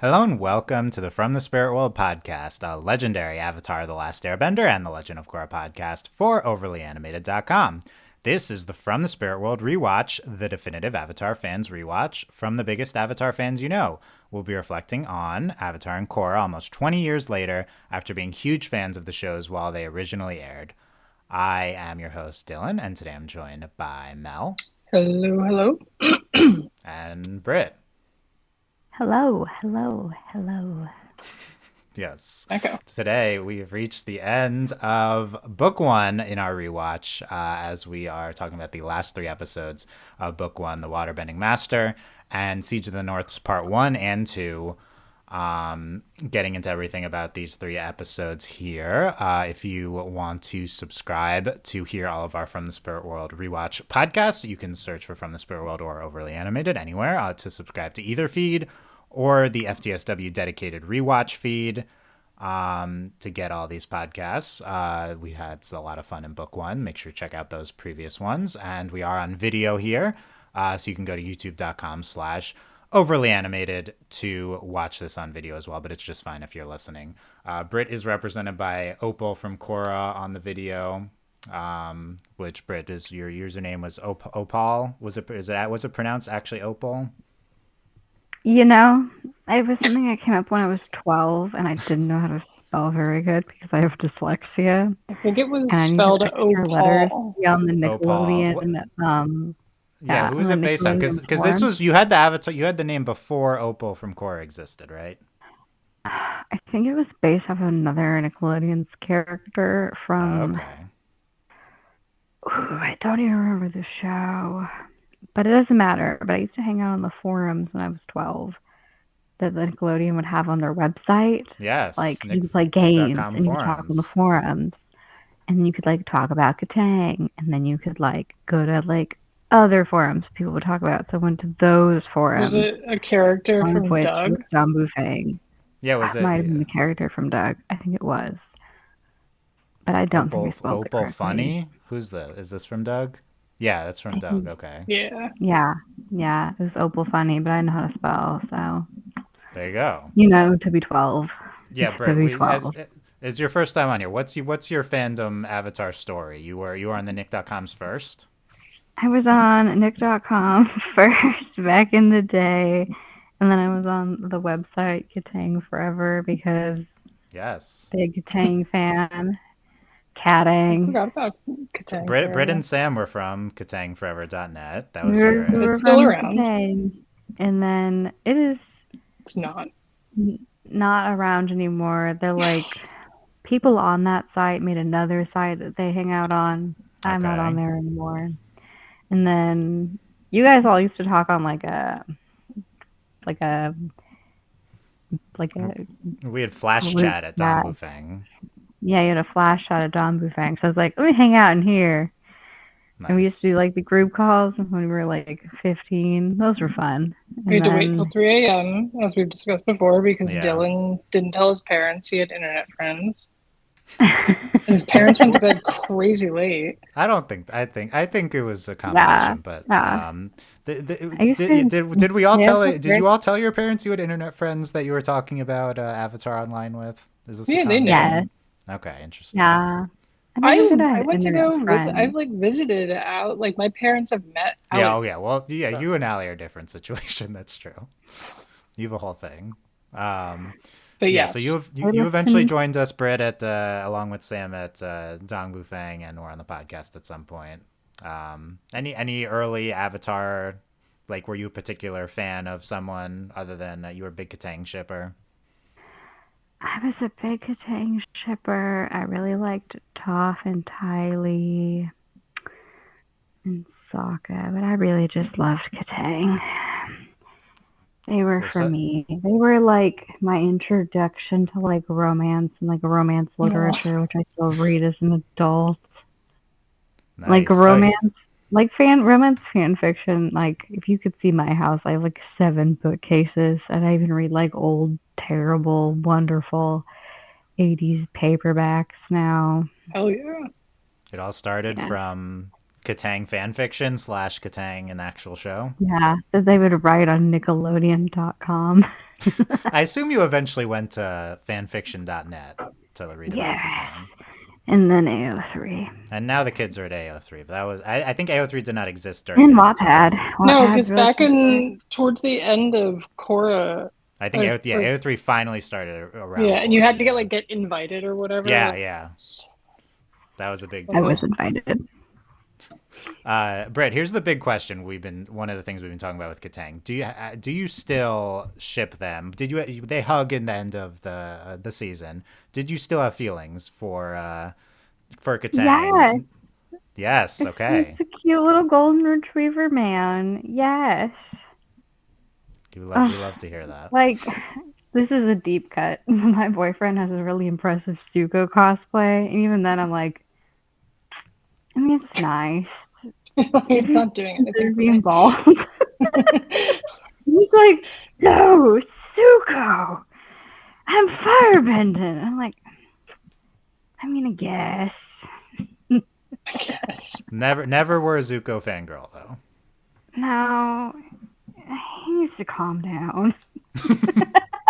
Hello and welcome to the From the Spirit World podcast, a legendary Avatar: The Last Airbender and the Legend of Korra podcast for overlyanimated.com. This is the From the Spirit World rewatch, the definitive Avatar fans rewatch from the biggest Avatar fans you know. We'll be reflecting on Avatar and Korra almost 20 years later after being huge fans of the shows while they originally aired. I am your host, Dylan, and today I'm joined by Mel. Hello. And Brit. Hello. Yes. Okay. Today we've reached the end of book one in our rewatch, as we are talking about the last three episodes of book one, The Waterbending Master, and Siege of the North's part 1 and 2. Getting into everything about these three episodes here. If you want to subscribe to hear all of our From the Spirit World rewatch podcasts, you can search for From the Spirit World or Overly Animated anywhere to subscribe to either feed or the FTSW dedicated rewatch feed to get all these podcasts. We had a lot of fun in book one. Make sure to check out those previous ones. And we are on video here, so you can go to youtube.com/overlyanimated to watch this on video as well, but it's just fine if you're listening. Brit is represented by Opal from Korra on the video, which Brit is your username was Opal. Was it pronounced actually Opal? You know, it was something I came up when I was 12 and I didn't know how to spell very good because I have dyslexia. I think it was And I spelled needed extra letters to Opal. be on the Opal. Nickelodeon. Yeah, who On was the it based on? Nickelodeon Because this forum. was, you had the avatar, you had the name before Opal from Korra existed, right? I think it was based off of another Nickelodeon's character from. Okay. Ooh, I don't even remember the show. But it doesn't matter. But I used to hang out on the forums when I was 12 that the Nickelodeon would have on their website. Yes. Like, you could play games Nick.com and you could talk on the forums. forums. And you could, like, talk about Katang. And then you could, like, go to, like, other forums people would talk about. So I went to those forums. Was it a character One of from which was Doug? John Bufang. Yeah, was That it might have been the character from Doug. I think it was. But I don't think I spelled it Opal correctly. Funny? Is this from Doug? Yeah, that's from Doug. Okay. Yeah. Yeah, it was Opal Funny, but I know how to spell, so There you go. to be 12. Yeah, Just to Britt, be 12. as your first time on here, what's your fandom Avatar story? You were on the Nick.coms first? I was on Nick.com first back in the day, and then I was on the website Katang Forever because Yes. big Katang fan. I Catting. forgot about Katang. Brit and Sam were from KatangForever.net. That was We your Is it were still from around? Katang, and then it is It's not. not around anymore. They're like people on that site made another site that they hang out on. I'm not on Okay. there anymore. And then you guys all used to talk on like a like a We had flash group chat at Dong chat. Bufang. Yeah, you had a flash shot of Don Bufang. So I was like, let me hang out in here. And we used to Nice. do like the group calls when we were like 15. Those were fun. We And had to wait till then 3 a.m., as we've discussed before, because Yeah. Dylan didn't tell his parents he had internet friends. And his parents went to bed crazy late. I think it was a combination, but yeah. I used to did we all stay up tell with did you all tell your parents you had internet friends that you were talking about Avatar online with? Is this a Yeah, they common knew. Yes. thing? Okay, interesting. Yeah. I never said I I had went to internet go visit. I've friends. like visited out. Like my parents have met Yeah, Alex. oh yeah. Well, yeah, you and Allie are a different situation. That's true. You have a whole thing. But Yeah, so yes, you eventually joined us, Britt, at along with Sam at Dong Bufang, and we're on the podcast at some point. Any early Avatar, like were you a particular fan of someone other than you were a big Katang shipper? I was a big Katang shipper. I really liked Toph and Tylee and Sokka, but I really just loved Katang. They were There's for me. They were like my introduction to like romance and like romance literature, which I still read as an adult. Like nice. Oh, romance, like romance fan fiction. Like if you could see my house, I have like 7 bookcases, and I even read like old, terrible, wonderful 80s paperbacks now. hell yeah. it all started Yeah. from Katang fanfiction / Katang an actual show. Yeah, that they would write on Nickelodeon.com. I assume you eventually went to fanfiction.net to read about Yes. Katang. And then AO3. And now the kids are at AO3, but that was I think AO3 did not exist during And that time. Wattpad. No, Wattpad's because really back popular. towards the end of Korra, I think or- AO3 finally started around. yeah, and you had to Korra, get invited or whatever. Yeah. That was a big I deal. was invited. Britt, here's the big question. One of the things we've been talking about with Katang. Do you still ship them? They hug in the end of the season? Did you still have feelings for Katang? Yes. Okay. It's a cute little golden retriever man. Yes. We love to hear that. Like, this is a deep cut. My boyfriend has a really impressive Zuko cosplay, and even then I'm like, I mean, it's nice. He's not doing anything. They're being bald. He's like, no, Zuko, I'm firebending. I'm like, I mean, I guess. I guess. Never were a Zuko fangirl though. No, he needs to calm down.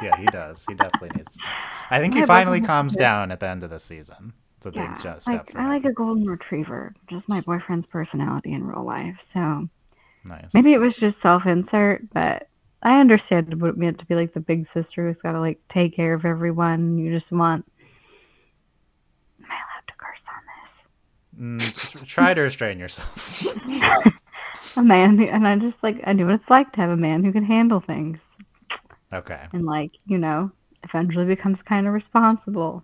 Yeah, he does. He definitely needs. I think he My finally boyfriend calms has down at the end of the season. It's a big step for I him. like a golden retriever, just my boyfriend's personality in real life. So Nice. maybe it was just self-insert, but I understand what it meant to be like the big sister who's got to like take care of everyone. You just want. Am I allowed to curse on this? Try to restrain yourself. A man, and I knew what it's like to have a man who can handle things, Okay. and eventually becomes kind of responsible.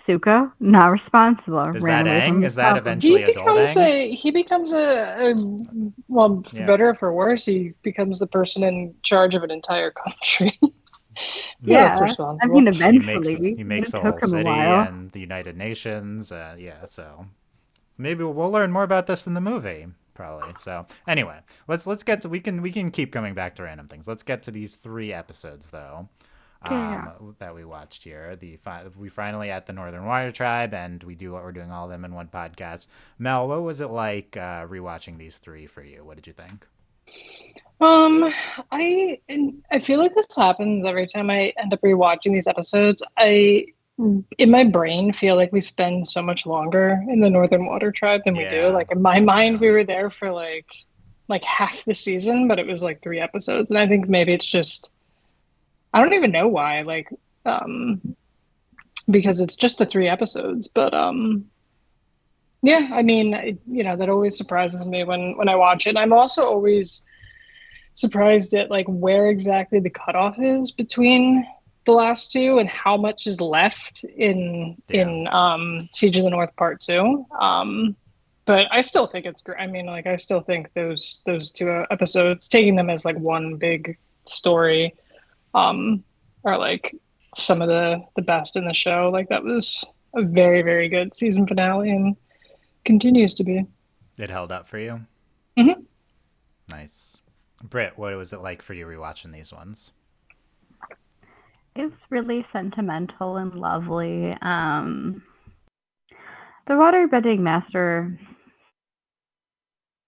Zuko, not responsible. Is ran that away from Aang? his Is that papa. eventually adult Aang? He becomes well, for Yeah. better or for worse, he becomes the person in charge of an entire country. Yeah, That's I responsible. mean, He eventually, makes it a whole took him a city while. and the United Nations. Yeah, so maybe we'll learn more about this in the movie, probably. So anyway, let's get to we can keep coming back to random things. Let's get to these 3 episodes though. Yeah. That we watched here. We finally at the Northern Water Tribe, and we're doing all of them in one podcast. Mel, what was it like rewatching these 3 for you? What did you think? I feel like this happens every time I end up rewatching these episodes. I, in my brain, feel like we spend so much longer in the Northern Water Tribe than we do. Yeah. Like in my mind, we were there for like half the season, but it was like 3 episodes, and I think maybe it's just I don't even know why. Because it's just the 3 episodes, but yeah. I mean, that always surprises me when I watch it. And I'm also always surprised at like where exactly the cutoff is between the last 2 and how much is left in Siege of the North Part 2. But I still think it's great. I mean, like I still think those 2 episodes, taking them as like one big story, are like some of the best in the show. Like that was a very, very good season finale and continues to be. It held up for you? Mm-hmm. Nice. Britt, what was it like for you rewatching these ones? It's really sentimental and lovely. The Waterbending Master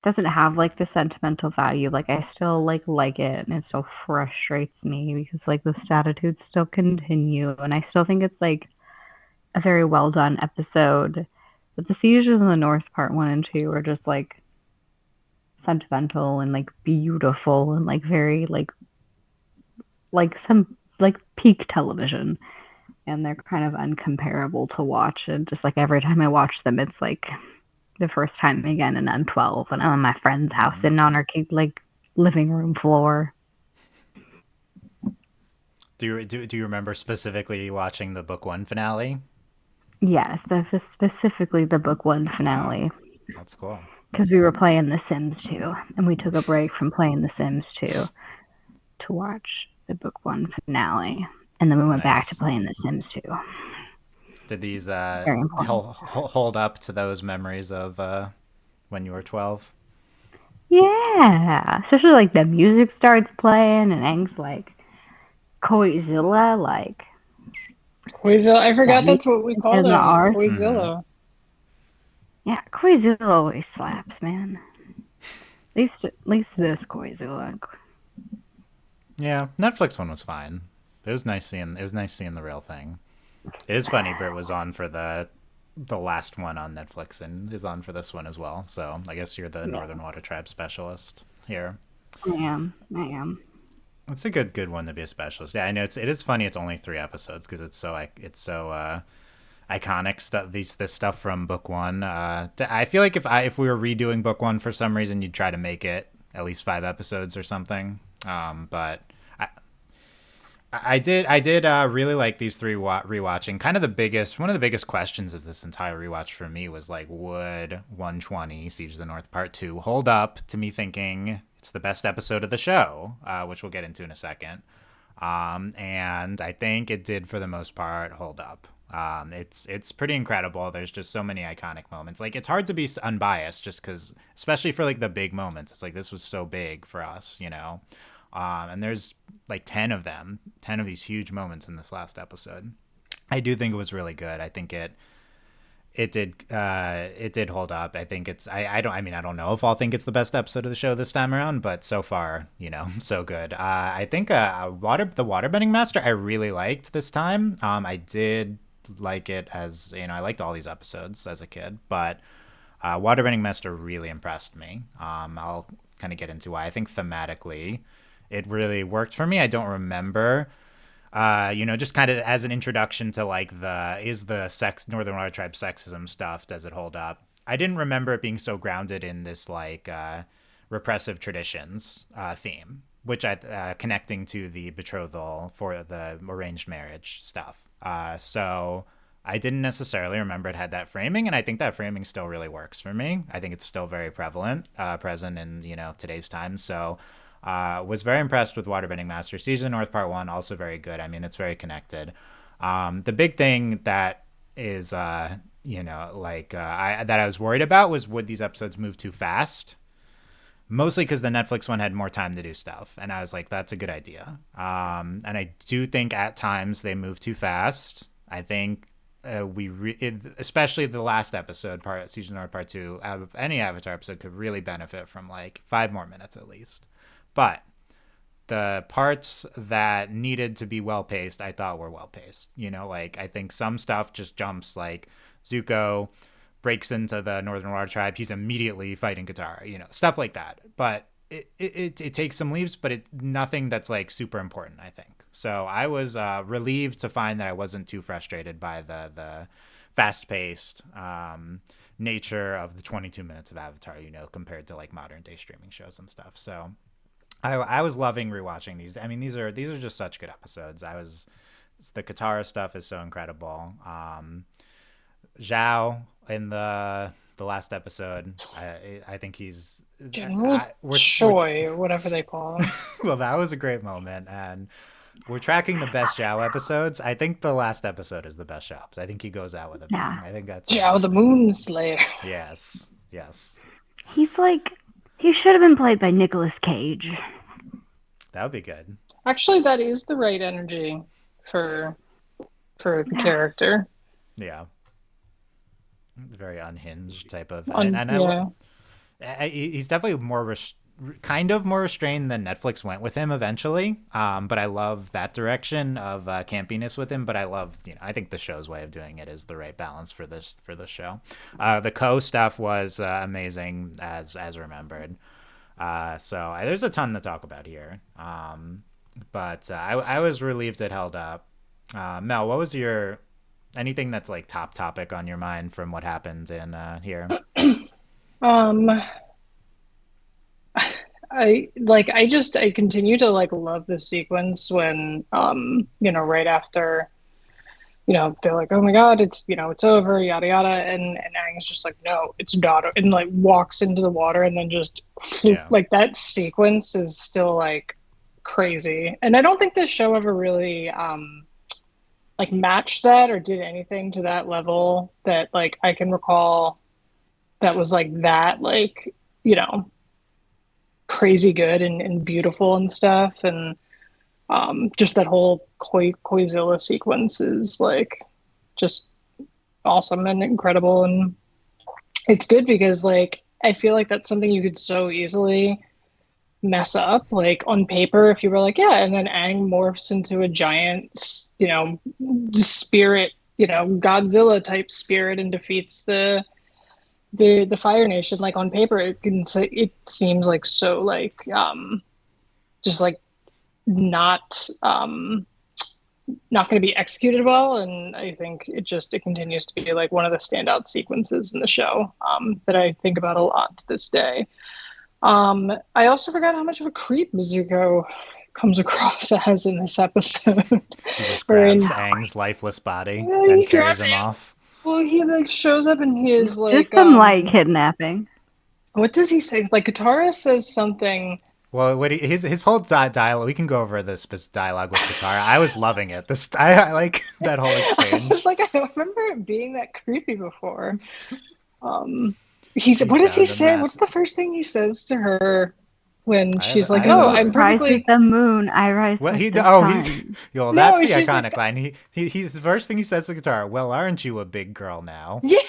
doesn't have like the sentimental value. Like I still like it, and it still frustrates me because like the statitudes still continue, and I still think it's like a very well done episode. But the Sieges in the North Part 1 and 2 are just like sentimental and like beautiful and like very like some like peak television, and they're kind of uncomparable to watch. And just like every time I watch them, it's like the first time again, and I'm 12 and I'm at my friend's house sitting on our like living room floor. Do you remember specifically watching the book 1 finale? Yes, specifically the book 1 finale. Wow. That's cool. Because we were playing The Sims 2, and we took a break from playing The Sims 2 to watch the book 1 finale, and then we went back to playing The Sims 2. Did these hold up to those memories of when you were 12? Yeah, especially like the music starts playing, and Aang's like, Koizilla, like... Koizilla, I forgot that's what we called it. R. Koizilla. Yeah, Koizilla always slaps, man. At least this Koizilla. Yeah, Netflix one was fine. It was nice seeing the real thing. It is funny. Brit was on for the last one on Netflix and is on for this one as well. So I guess you're the Yeah, Northern Water Tribe specialist here. I am. I am. It's a good one to be a specialist. Yeah, I know it is funny. It's only 3 episodes because it's so iconic stuff. This stuff from book one. I feel like if we were redoing book one for some reason, you'd try to make it at least 5 episodes or something. But I did really like these three rewatching. Kind of one of the biggest questions of this entire rewatch for me was like, would 120 Siege of the North Part 2 hold up to me thinking it's the best episode of the show, which we'll get into in a second. And I think it did for the most part hold up. It's pretty incredible. There's just so many iconic moments. Like it's hard to be unbiased just because, especially for like the big moments. It's like this was so big for us, you know. And there's like 10 of them, 10 of these huge moments in this last episode. I do think it was really good. I think it did hold up. I think I don't know if I'll think it's the best episode of the show this time around, but so far, so good. I think the Waterbending Master I really liked this time. I did like it as I liked all these episodes as a kid, but Waterbending Master really impressed me. I'll kind of get into why. I think thematically it really worked for me. I don't remember just kind of as an introduction to like the Northern Water Tribe sexism stuff, does it hold up? I didn't remember it being so grounded in this like repressive traditions theme, which I connecting to the betrothal for the arranged marriage stuff. So I didn't necessarily remember it had that framing, and I think that framing still really works for me. I think it's still very present in today's time. So was very impressed with Waterbending Master. Siege of the North Part 1, also very good. I mean, it's very connected. The big thing that is, that I was worried about was, would these episodes move too fast? Mostly because the Netflix one had more time to do stuff. And I was like, that's a good idea. And I do think at times they move too fast. I think especially the last episode, Siege of the North Part 2, any Avatar episode could really benefit from like 5 more minutes at least. But the parts that needed to be well paced, I thought were well paced. I think some stuff just jumps, like Zuko breaks into the Northern Water Tribe, he's immediately fighting Katara, stuff like that. But it takes some leaps, but nothing that's like super important, I think. So I was relieved to find that I wasn't too frustrated by the fast paced nature of the 22 minutes of Avatar, compared to like modern day streaming shows and stuff. So I was loving rewatching these. I mean, these are just such good episodes. The Katara stuff is so incredible. Zhao in the last episode, I think he's General Choi, or whatever they call him. Well, that was a great moment, and we're tracking the best Zhao episodes. I think the last episode is the best Zhao. I think he goes out with a bang. I think that's Zhao the Moon Slayer. Yes. He's like, he should have been played by Nicolas Cage. That would be good. Actually, that is the right energy for the character. Yeah. Very unhinged type of. He's definitely more kind of more restrained than Netflix went with him eventually. But I love that direction of campiness with him. But I love, I think the show's way of doing it is the right balance for this show. The stuff was amazing as remembered. So there's a ton to talk about here. But I was relieved it held up. Mel, what was anything that's like top topic on your mind from what happened in here? I continue to like love the sequence when right after they're like, oh my god, it's it's over, yada yada, and Aang is just like, no, it's not, and like walks into the water and then just like that sequence is still like crazy. And I don't think this show ever really like matched that or did anything to that level that like I can recall that was like that, like crazy good and beautiful and stuff. And just that whole Koizilla sequence is like just awesome and incredible. And It's good because like I feel like that's something you could so easily mess up. Like on paper, if you were like, yeah, and then Aang morphs into a giant, spirit, Godzilla type spirit and defeats the Fire Nation. Like on paper, it seems like so like just like not not going to be executed well, and I think it continues to be like one of the standout sequences in the show that I think about a lot to this day. I also forgot how much of a creep Zuko comes across as in this episode. He just Wherein grabs Aang's lifeless body he and carries grabs him him. off. Well, he like shows up and he is Just like, some light kidnapping. what does he say? Like Katara says something. Well, his whole dialogue. We can go over this dialogue with Katara. I was loving it. I like that whole exchange. Like I don't remember it being that creepy before. He said, You "What does he found a say? What's mess. the first thing he says to her when she's I like, have it "Oh, over. I'm Rises perfectly." the moon, I rise Well, with the sun. yo. No, That's the she's iconic like, line. He's the first thing he says to Katara. Well, aren't you a big girl now? yeah.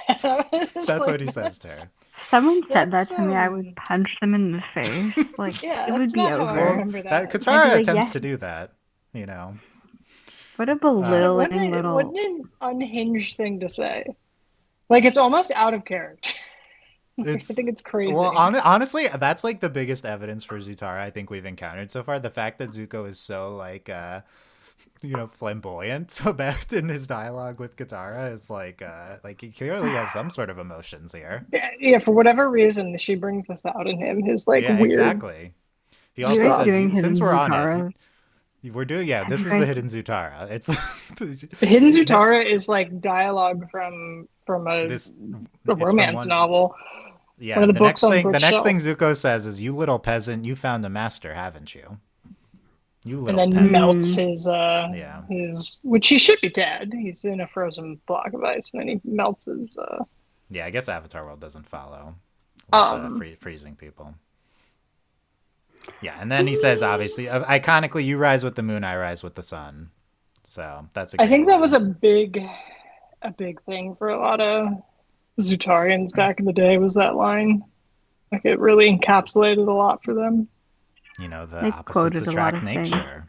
It's That's like what he says to her. Someone said that that's to me, I would punch them in the face. Like, yeah, it would that's be not how I Well, over. remember that that. I'd be Katara like, attempts yes, to do that. You know. what a Uh, belittling Wasn't little. an unhinged thing to say? Like it's almost out of character. I It's think it's crazy. well, honestly, that's like the biggest evidence for Zutara I think we've encountered so far. The fact that Zuko is so like flamboyant so bad in his dialogue with Katara is like he clearly has some sort of emotions here. Yeah, yeah, for whatever reason, she brings this out in him. His like Yeah, weird exactly. He Are you also guys says, stuff. doing since Hidden we're on it, Zutara? we're doing, yeah, Have this you is the guys? hidden Zutara. It's Hidden that Zutara is like dialogue from this a it's from romance one. novel. One Yeah, of the books on the Brit's next thing shelf. Zuko says is, "You little peasant, you found a master, haven't you? You And little then peasant." melts Mm, Yeah. his which he should be dead. He's in a frozen block of ice, and then he melts his Yeah, I guess Avatar World doesn't follow with um freezing people. Yeah, and then he says, obviously, iconically, "You rise with the moon, I rise with the sun." So that's a I great think that was line. a big thing for a lot of Zutarians back in the day was that line. Like it really encapsulated a lot for them. You know, the they opposites quoted a lot attract of things. nature.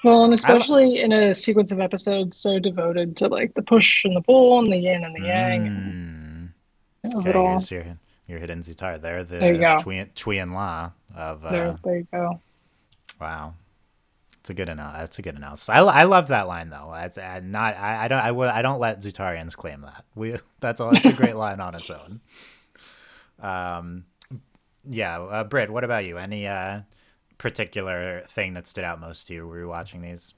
Well, and I lo- especially in a sequence of episodes so devoted to like the push and the pull and the yin and the yang and mm. of it Okay, all. here's your hidden Zutara. They're There you the go. Chui and La of There you go. wow. It's a good analysis. That's a good analysis. I love that line though. It's not. I don't let Zutarians claim that. That's all. It's a great line on its own. Um, yeah. Britt, what about you? Any particular thing that stood out most to you? Were you watching these?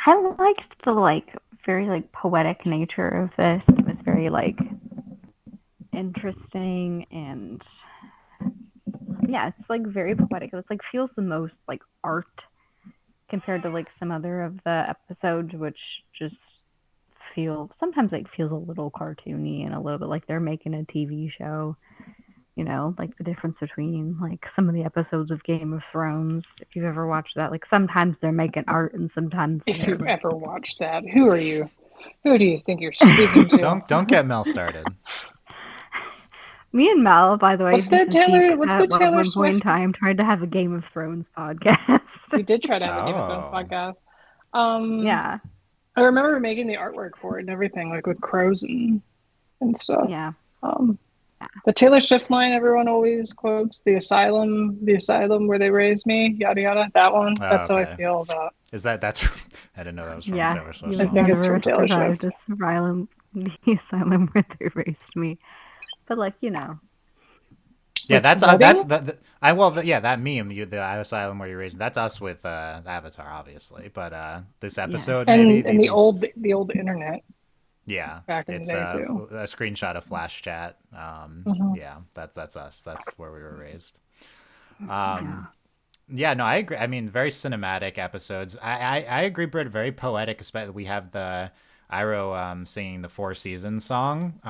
I liked the like very like poetic nature of this. It was very like interesting and yeah, it's like very poetic. It's like feels the most like art compared to like some other of the episodes, which just feel sometimes like feels a little cartoony and a little bit like they're making a TV show. You know, like the difference between like some of the episodes of Game of Thrones. If you've ever watched that, like sometimes they're making art and sometimes If you've they're. ever watched that, who are you? Who do you think you're speaking to? Don't get Mel started. Me and Mel, by the way, What's that What's the at Taylor one point in Swift? time tried to have a Game of Thrones podcast. We did try to have a Game of Thrones Oh, podcast. Um, Yeah, I remember making the artwork for it and everything, like with crows and stuff. yeah. Um, the Taylor Swift line everyone always quotes, the asylum where they raised me, yada yada. That one. oh, That's how I okay. feel about. Is that's? I didn't know that was from a Yeah, Taylor Swift you I would think song. it's never from Taylor survive Swift. the asylum where they raised me. But like, you know, Yeah, With that's wedding? yeah, that meme, the asylum where you're raised. That's us with Avatar, obviously. But this yeah. episode, maybe And the old internet yeah, back in the it's day too. a screenshot of Flash Chat. Mhm. Yeah, that's us. That's where we were raised. Yeah. Yeah, no, I agree. I mean, very cinematic episodes. I agree, Britt. Very poetic. Especially we have the Iroh singing the Four Seasons song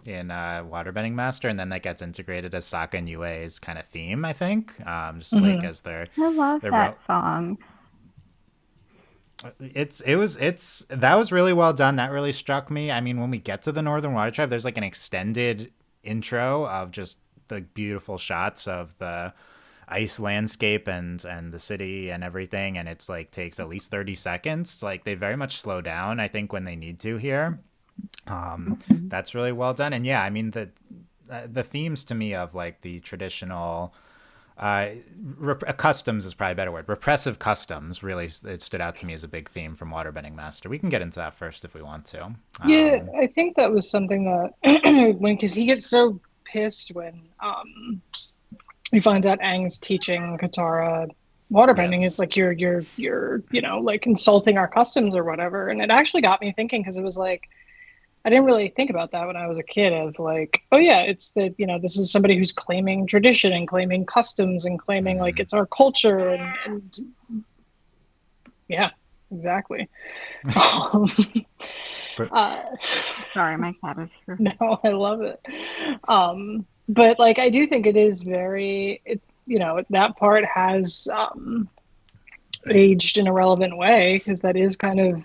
in Waterbending Master, and then that gets integrated as Sokka and Yue's kind of theme. I think just like Mhm. as their I love their that song. That was really well done. That really struck me. I mean, when we get to the Northern Water Tribe, there's like an extended intro of just the beautiful shots of the ice landscape and the city and everything, and it's like takes at least 30 seconds. Like they very much slow down, I think, when they need to here. Mhm. That's really well done. And yeah, I mean the themes to me of like the traditional uh, customs is probably a better word. Repressive customs really it stood out to me as a big theme from Waterbending Master. We can get into that first if we want to. Yeah, I think that was something that when because he gets so pissed when he finds out Aang's teaching Katara waterbending is Yes. like you're like insulting our customs or whatever, and it actually got me thinking because it was like I didn't really think about that when I was a kid of like, oh yeah, it's that, this is somebody who's claiming tradition and claiming customs and claiming like it's our culture and yeah, exactly. Um, uh, Sorry, my cat is here. no, I love it. But like I do think it is very that part has aged in a relevant way because that is kind of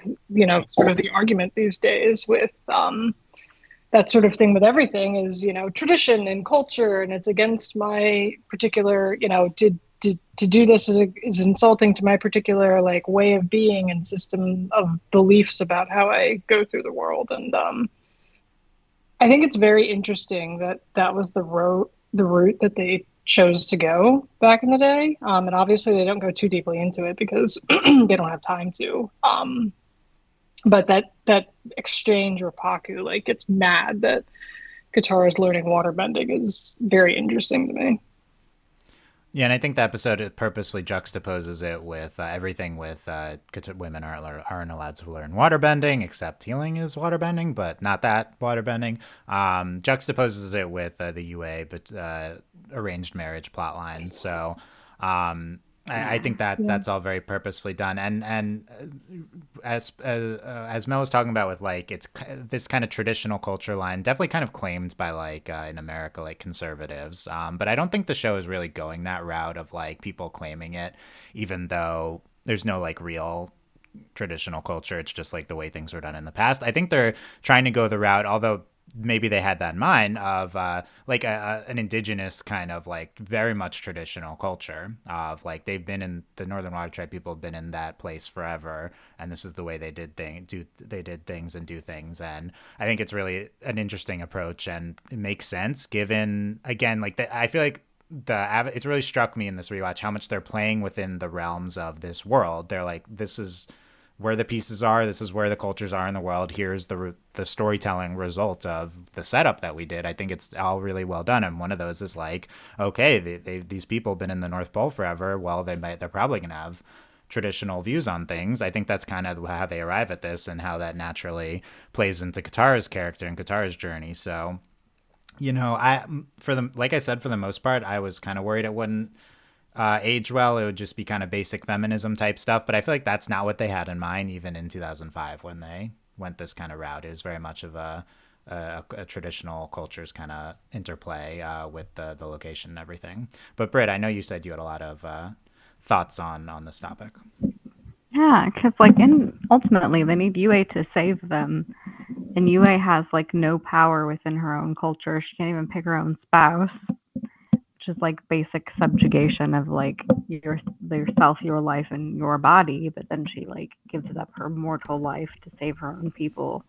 sort of the argument these days with that sort of thing with everything is tradition and culture and it's against my particular to do this is insulting to my particular like way of being and system of beliefs about how I go through the world and I think it's very interesting that that was the route that they chose to go back in the day and obviously they don't go too deeply into it because they don't have time to but that exchange where Paku like gets mad that Katara's learning waterbending is very interesting to me. Yeah, and I think the episode it purposely juxtaposes it with everything with women aren't allowed to learn waterbending, except healing is waterbending, but not that waterbending. Juxtaposes it with the UA but arranged marriage plotline. So I think that Yeah. that's all very purposefully done, and as Mel was talking about with like it's this kind of traditional culture line, definitely kind of claimed by like in America like conservatives. But I don't think the show is really going that route of like people claiming it, even though there's no like real traditional culture. It's just like the way things were done in the past. I think they're trying to go the route, although maybe they had that in mind of like an indigenous kind of like very much traditional culture of like they've been in the Northern Water Tribe people have been in that place forever and this is the way they did things and do things, and I think it's really an interesting approach and it makes sense given again like I feel like it's really struck me in this rewatch how much they're playing within the realms of this world. They're like, this is where the pieces are. This is where the cultures are in the world. Here's the storytelling result of the setup that we did. I think it's all really well done. And one of those is like, okay, these people have been in the North Pole forever. Well, they're probably gonna have traditional views on things. I think that's kind of how they arrive at this and how that naturally plays into Katara's character and Katara's journey. So I for the like I said, for the most part, I was kind of worried it wouldn't age well. It would just be kind of basic feminism type stuff. But I feel like that's not what they had in mind, even in 2005 when they went this kind of route. It was very much of a traditional cultures kind of interplay with the location and everything. But Britt, I know you said you had a lot of thoughts on this topic. Yeah, because like, and ultimately they need UA to save them, and UA has like no power within her own culture. She can't even pick her own spouse, which is like basic subjugation of like yourself, your life, and your body. But then she like gives up her mortal life to save her own people,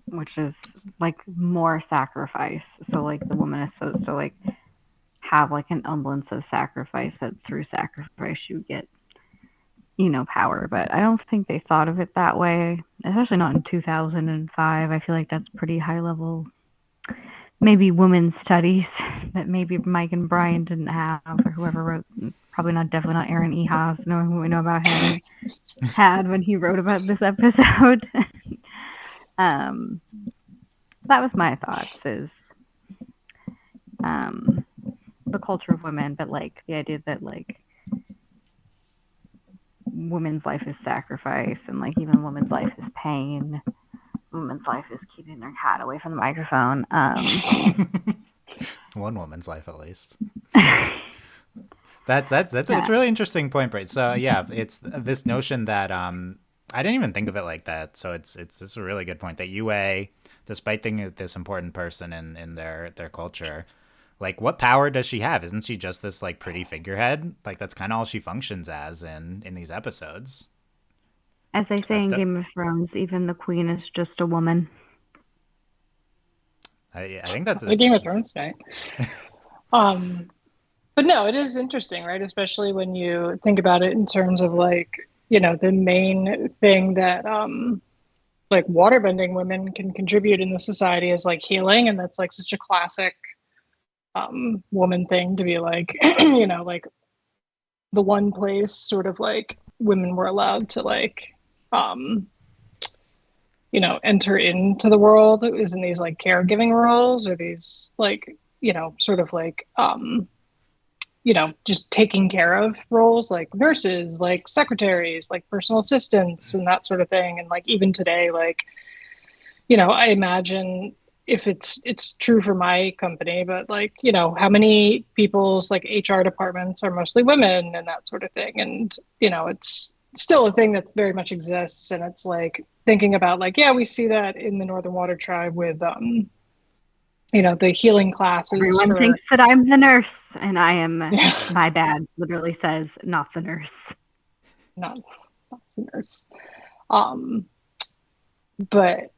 which is like more sacrifice. So like the woman is supposed to like have like an semblance of sacrifice that through sacrifice you get power, but I don't think they thought of it that way, especially not in 2005. I feel like that's pretty high level, maybe women's studies that maybe Mike and Brian didn't have, or whoever wrote, probably not, definitely not Aaron Ehaas, knowing what we know about him, had when he wrote about this episode. um, that was my thoughts is the culture of women, but like the idea that like women's life is sacrifice and like even women's life is pain. Women's life is keeping their cat away from the microphone. One woman's life, at least. That's Yeah. it's a really interesting point, Brit. So yeah, it's this notion that I didn't even think of it like that. So it's a really good point that UA, despite thinking this important person in their culture, like what power does she have? Isn't she just this like pretty figurehead? Like that's kind of all she functions as in these episodes. As they say That's in Game of Thrones, even the queen is just a woman. I think that's The Game it's of Thrones night. Um, but no, it is interesting, right? Especially when you think about it in terms of like, the main thing that like waterbending women can contribute in the society is like healing, and that's like such a classic woman thing to be like, like the one place sort of like women were allowed to like um enter into the world is in these like caregiving roles, or these like sort of like just taking care of roles, like nurses, like secretaries, like personal assistants, and that sort of thing. And like even today, like I imagine, if it's true for my company, but like how many people's like HR departments are mostly women and that sort of thing. And it's still a thing that very much exists. And it's like thinking about like, yeah, we see that in the Northern Water Tribe with the healing classes Everyone for thinks that I'm the nurse, and I am. My badge literally says not the nurse. not nurse. um but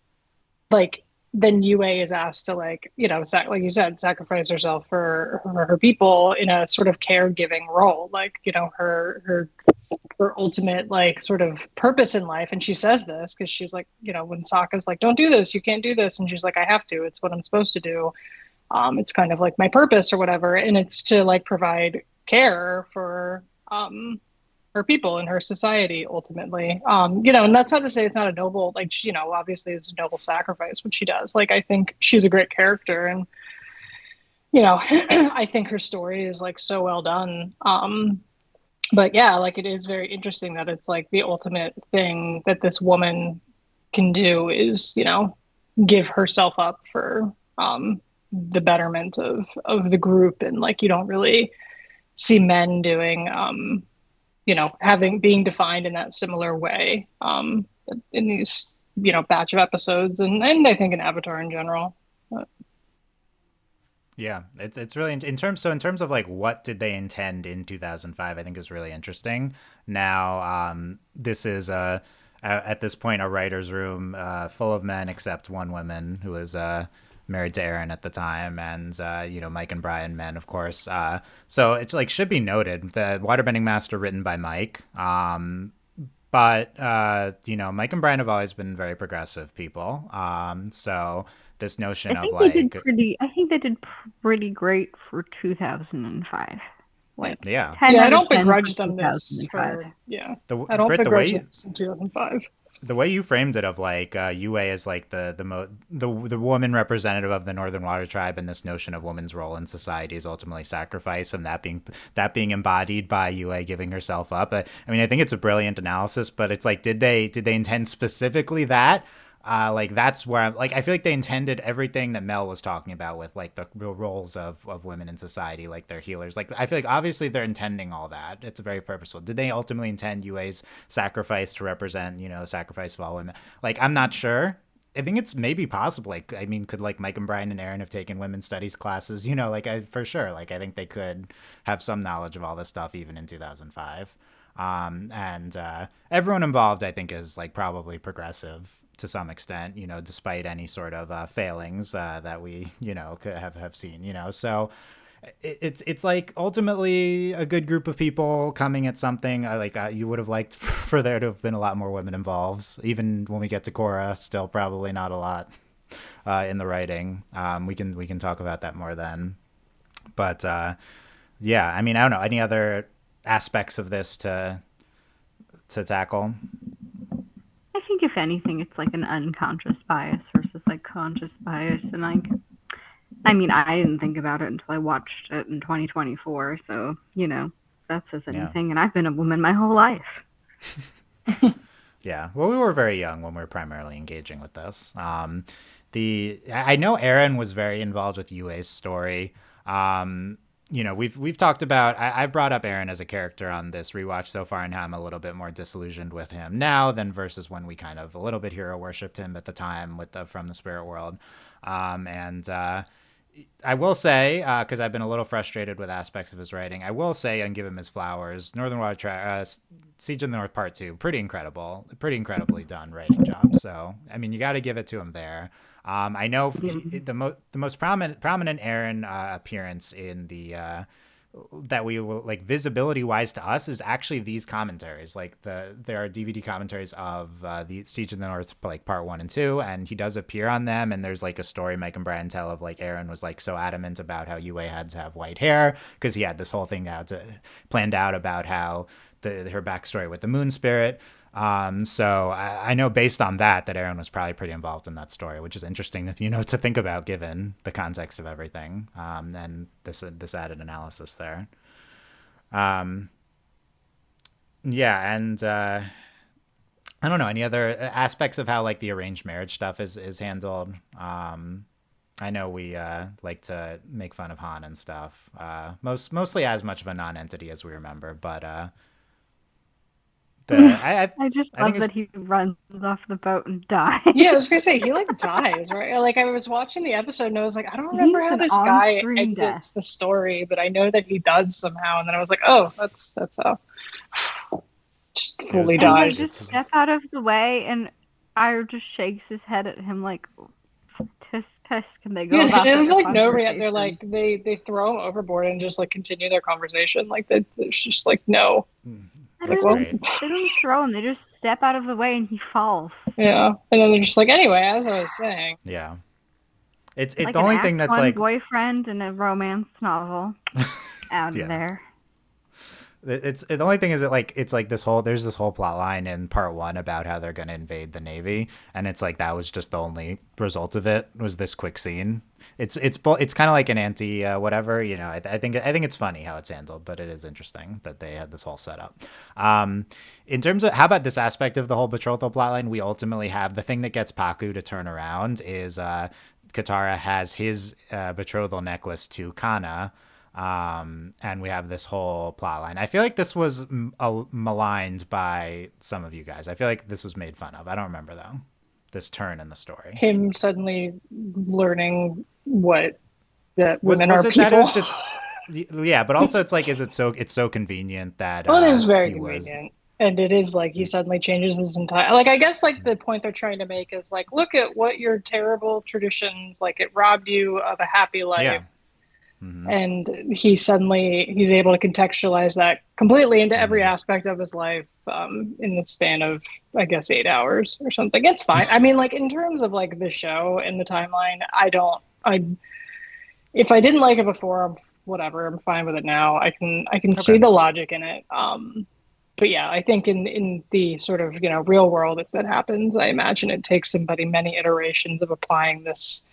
like then UA is asked to like like you said, sacrifice herself for her people in a sort of caregiving role, like her ultimate like sort of purpose in life. And she says this because she's like, when Sokka's like, don't do this, you can't do this, and she's like, I have to, it's what I'm supposed to do. It's kind of like my purpose or whatever, and it's to like provide care for her people and her society ultimately. And that's not to say it's not a noble, like, obviously it's a noble sacrifice what she does. Like, I think she's a great character, and I think her story is like so well done. But yeah, like it is very interesting that it's like the ultimate thing that this woman can do is give herself up for the betterment of the group. And like you don't really see men doing having being defined in that similar way in these batch of episodes, and I think in Avatar in general. But, Yeah, it's really in terms. So in terms of like what did they intend in 2005, I think is really interesting. Now, this is at this point a writer's room full of men except one woman who was married to Aaron at the time, and Mike and Brian men, of course. So it's like should be noted the Waterbending Master written by Mike. But Mike and Brian have always been very progressive people. So this notion of like I think they did pretty great for 2005. Like yeah, 10 yeah, I out of don't 10 begrudge for them this 2005. for yeah. the I don't Brit begrudge them this in 2005. the way you framed it of like UA as like the woman representative of the Northern Water Tribe, and this notion of woman's role in society is ultimately sacrifice, and that being embodied by UA giving herself up. I mean, I think it's a brilliant analysis, but it's like, did they intend specifically that? Like that's where I'm like, I feel like they intended everything that Mel was talking about with like the real roles of women in society, like they're healers. Like I feel like obviously they're intending all that. It's very purposeful. Did they ultimately intend UA's sacrifice to represent, sacrifice of all women? Like I'm not sure. I think it's maybe possible. Like, I mean, could like Mike and Brian and Aaron have taken women's studies classes? Like for sure. Like I think they could have some knowledge of all this stuff even in 2005. And everyone involved, I think, is like probably progressive to some extent, despite any sort of failings that we, could have seen, So it's like ultimately a good group of people coming at something. You would have liked for there to have been a lot more women involved. Even when we get to Korra, still probably not a lot in the writing. We can talk about that more then. But yeah, I mean, I don't know any other aspects of this to tackle. I think if anything, it's like an unconscious bias versus like conscious bias, and like, I mean, I didn't think about it until I watched it in 2024. So that says anything. Yeah. And I've been a woman my whole life. Yeah, well, we were very young when we were primarily engaging with this. I know Aaron was very involved with UA's story. we've talked about. I've brought up Aaron as a character on this rewatch so far, and how I'm a little bit more disillusioned with him now than versus when we kind of a little bit hero worshipped him at the time with the From the Spirit World, and I will say, because I've been a little frustrated with aspects of his writing, I will say and give him his flowers. Northern Water Siege of the North Part 2, pretty incredibly done writing job. So, I mean, you got to give it to him there. I know the most prominent Aaron appearance in the that we will like visibility wise to us is actually these commentaries. Like there are DVD commentaries of the Siege of the North like part 1 and 2, and he does appear on them. And there's like a story Mike and Brian tell of like Aaron was like so adamant about how Yue had to have white hair because he had this whole thing planned out about how her backstory with the Moon Spirit. So I know based on that Aaron was probably pretty involved in that story, which is interesting to think about given the context of everything. And this added analysis there. Yeah. And, I don't know any other aspects of how like the arranged marriage stuff is handled. I know we, like to make fun of Han and stuff, mostly as much of a non-entity as we remember, but, I just love that he runs off the boat and dies. Yeah, I was gonna say he like dies, right? Like I was watching the episode and I was like, I don't remember how this guy exits the story, but I know that he does somehow. And then I was like, oh, that's how just fully dies. Just step out of the way, and Ira just shakes his head at him like, tisk tisk, and they go. Yeah, it was like no reaction. They're like they throw him overboard and just like continue their conversation. Like there's just like no. They don't throw him. They just step out of the way and he falls. Yeah, and then they're just like, anyway, as I was saying. Yeah, it's like the only thing that's like boyfriend in a romance novel out of there. It's the only thing is that like it's like there's this whole plot line in part 1 about how they're gonna invade the Navy, and it's like that was just the only result of it was this quick scene. It's kind of like an anti whatever, I think it's funny how it's handled, but it is interesting that they had this whole setup. In terms of how about this aspect of the whole betrothal plotline, we ultimately have the thing that gets Paku to turn around is Katara has his betrothal necklace to Kana. And we have this whole plot line. I feel like this was maligned by some of you guys. I feel like this was made fun of. I don't remember though, this turn in the story. Him suddenly learning that women are people. That it was just, yeah, but also it's like, it's so convenient that. Well, it is very convenient. And it is like he suddenly changes his entire, like, I guess like the point they're trying to make is like, look at what your terrible traditions, like it robbed you of a happy life. Yeah. Mm-hmm. And he's able to contextualize that completely into every aspect of his life in the span of, I guess, 8 hours or something. It's fine. I mean, like in terms of like the show and the timeline, if I didn't like it before, I'm fine with it now. I can see the logic in it. But yeah, I think in the sort of, real world, if that happens, I imagine it takes somebody many iterations of applying this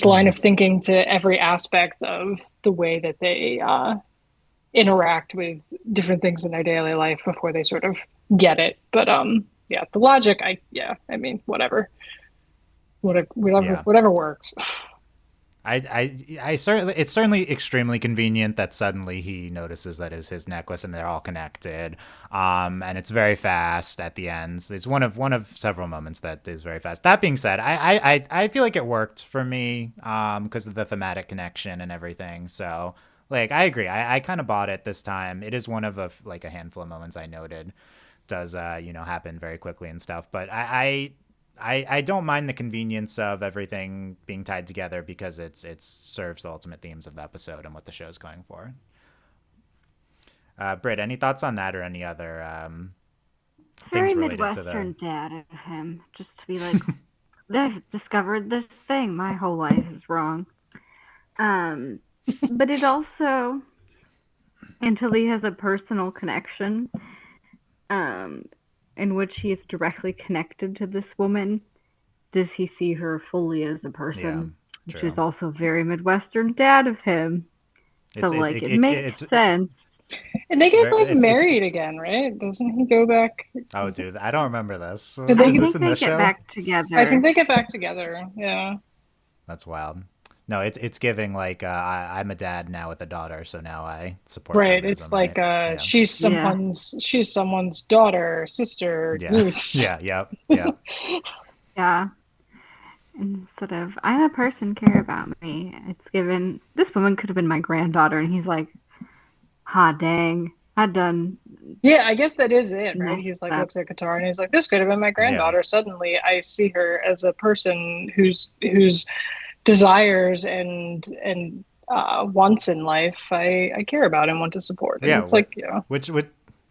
line of thinking to every aspect of the way that they interact with different things in their daily life before they sort of get it. But yeah, the logic, I mean, whatever works. It's certainly extremely convenient that suddenly he notices that it was his necklace and they're all connected. And it's very fast at the end. It's one of several moments that is very fast. That being said, I feel like it worked for me because of the thematic connection and everything. So like, I agree. I kind of bought it this time. It is one of a handful of moments I noted does, happen very quickly and stuff. But I don't mind the convenience of everything being tied together because it serves the ultimate themes of the episode and what the show's going for. Brit, any thoughts on that or any other things related Midwestern to the dad of him, just to be like, they've discovered this thing. My whole life is wrong. But it also, until he has a personal connection, in which he is directly connected to this woman, does he see her fully as a person, which is also very Midwestern dad of him. So it makes sense. And they get married again, right? Doesn't he go back? Oh, dude, I don't remember this. Is this in the show? Back together. I think they get back together. Yeah. That's wild. No, it's giving like I'm a dad now with a daughter, so now I support Right. It's feminism, like right? Yeah. Yeah. she's someone's daughter, sister, Yeah. niece. Yeah. Yep. Yep. Yeah. Instead of, I'm a person, care about me. It's given, this woman could have been my granddaughter. And he's like, ha, dang. I done Yeah, I guess that is it, right? messed He's like up. looks at Qatar and he's like, this could have been my Yeah. granddaughter. Suddenly I see her as a person whose desires and wants in life I care about and want to support. And Yeah. it's like, Which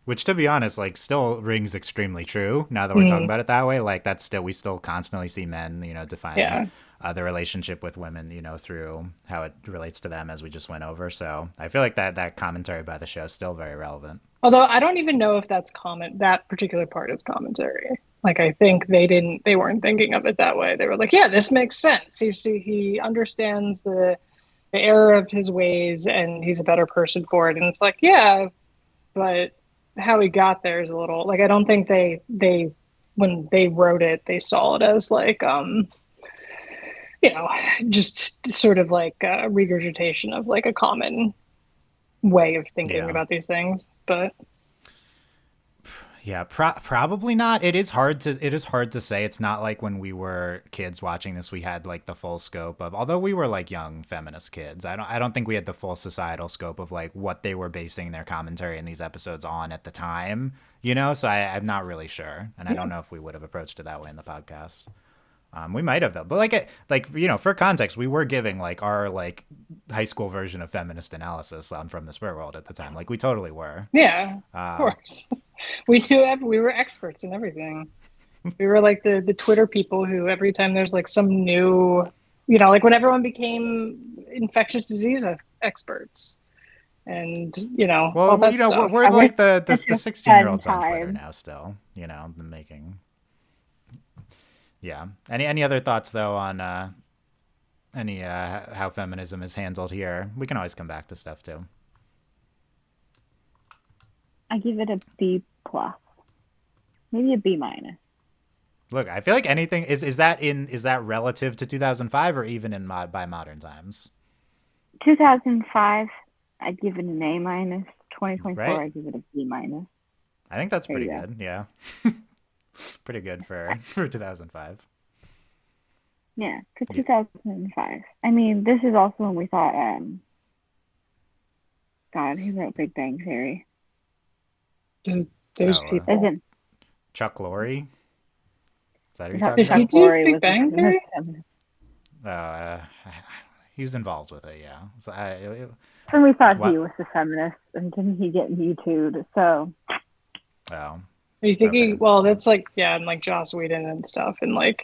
which to be honest, like still rings extremely true now that we're talking mm, about it that way. Like that's still we still constantly see men, define yeah. the relationship with women, through how it relates to them as we just went over. So I feel like that commentary by the show is still very relevant. Although I don't even know if that particular part is commentary. Like I think they weren't thinking of it that way. They were like, yeah, this makes sense. He understands the error of his ways and he's a better person for it. And it's like, yeah, but how he got there is a little like I don't think they when they wrote it, they saw it as like you know, just sort of like a regurgitation of like a common way of thinking Yeah. about these things. But Yeah, probably not. It is hard to say. It's not like when we were kids watching this we had like the full scope of, although we were like young feminist kids. I don't think we had the full societal scope of like what they were basing their commentary in these episodes on at the time, So I'm not really sure, and I yeah. don't know if we would have approached it that way in the podcast. We might have though, but for context, we were giving like our like high school version of feminist analysis on From the Spirit World at the time. Like we totally were. Yeah, of course. We were experts in everything. We were like the Twitter people who every time there's like some new, like when everyone became infectious disease experts and, all Well, that stuff. we're I wish like the such the a 16-year fun olds on Twitter time. now still, the making. Yeah. Any other thoughts though on any how feminism is handled here? We can always come back to stuff too. I give it a B plus, maybe a B minus. Look, I feel like anything is that relative to 2005 or even in by modern times, 2005, I'd give it an A minus. 2024, right? I give it a B minus. I think that's There pretty you go. good. Yeah. Pretty good for 2005. Yeah, for Yeah. 2005. I mean, this is also when we thought, God, who wrote Big Bang Theory? Those Oh, people. Isn't Chuck Lorre? Is that who we you're thought talking Did he about? Chuck do Lorre Big was a Bang Theory? feminist. Uh, he was involved with it. Yeah. So And we thought he what? was the feminist, and didn't he get Me Too'd? So, Oh, Are you okay. thinking, well, that's like, yeah, and like Joss Whedon and stuff, and like,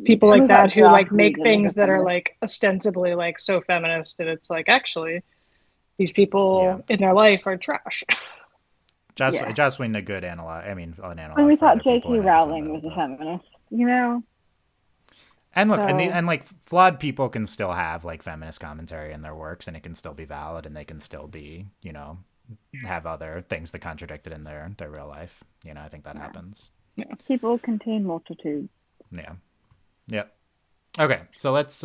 people and Yeah. like we that thought who Joss like make Whedon was things a that are feminist. like ostensibly like so feminist, and it's like actually these Yeah. people in their life are trash. Yeah. Joss Whedon, a good analog. I mean, an And analog we for thought other people J.K. in his own Rowling boat, was a but. feminist, you know? And look, So, and like flawed people can still have like feminist commentary in their works, and it can still be valid, and they can still be, have other things that contradict it in their real life. I think that yeah. happens. Yeah. People contain multitudes. Yeah. Yep. Okay, so let's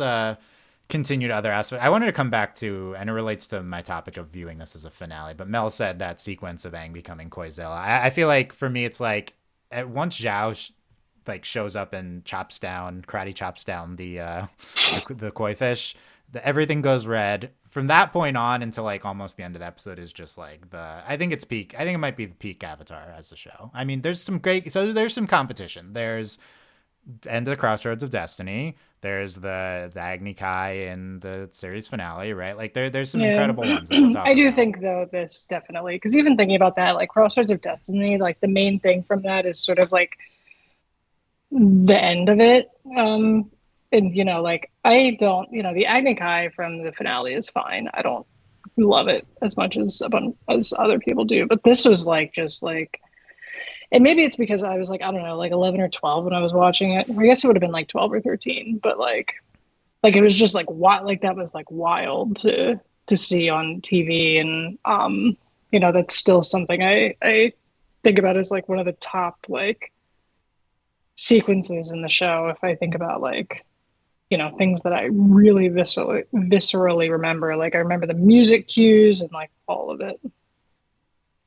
continue to other aspects. I wanted to come back to, and it relates to my topic of viewing this as a finale. But Mel said that sequence of Aang becoming Koizilla. I feel like for me, it's like once Zhao like shows up and karate chops down the koi fish, everything goes red. From that point on until like almost the end of the episode is just like I think it's peak. I think it might be the peak Avatar as a show. I mean, there's some competition. There's End of the Crossroads of Destiny. There's the Agni Kai in the series finale, right? Like there's some Yeah. incredible ones that we'll talk I do about. think though this definitely because even thinking about that, like Crossroads of Destiny, like the main thing from that is sort of like the end of it. And like I don't, the Agni Kai from the finale is fine. I don't love it as much as other people do, but this was like just like, and maybe it's because I was like I don't know, like 11 or 12 when I was watching it. I guess it would have been like 12 or 13, but like it was just like what like that was like wild to see on TV, and that's still something I think about as like one of the top like sequences in the show if I think about like things that I really viscerally remember. Like I remember the music cues and like all of it.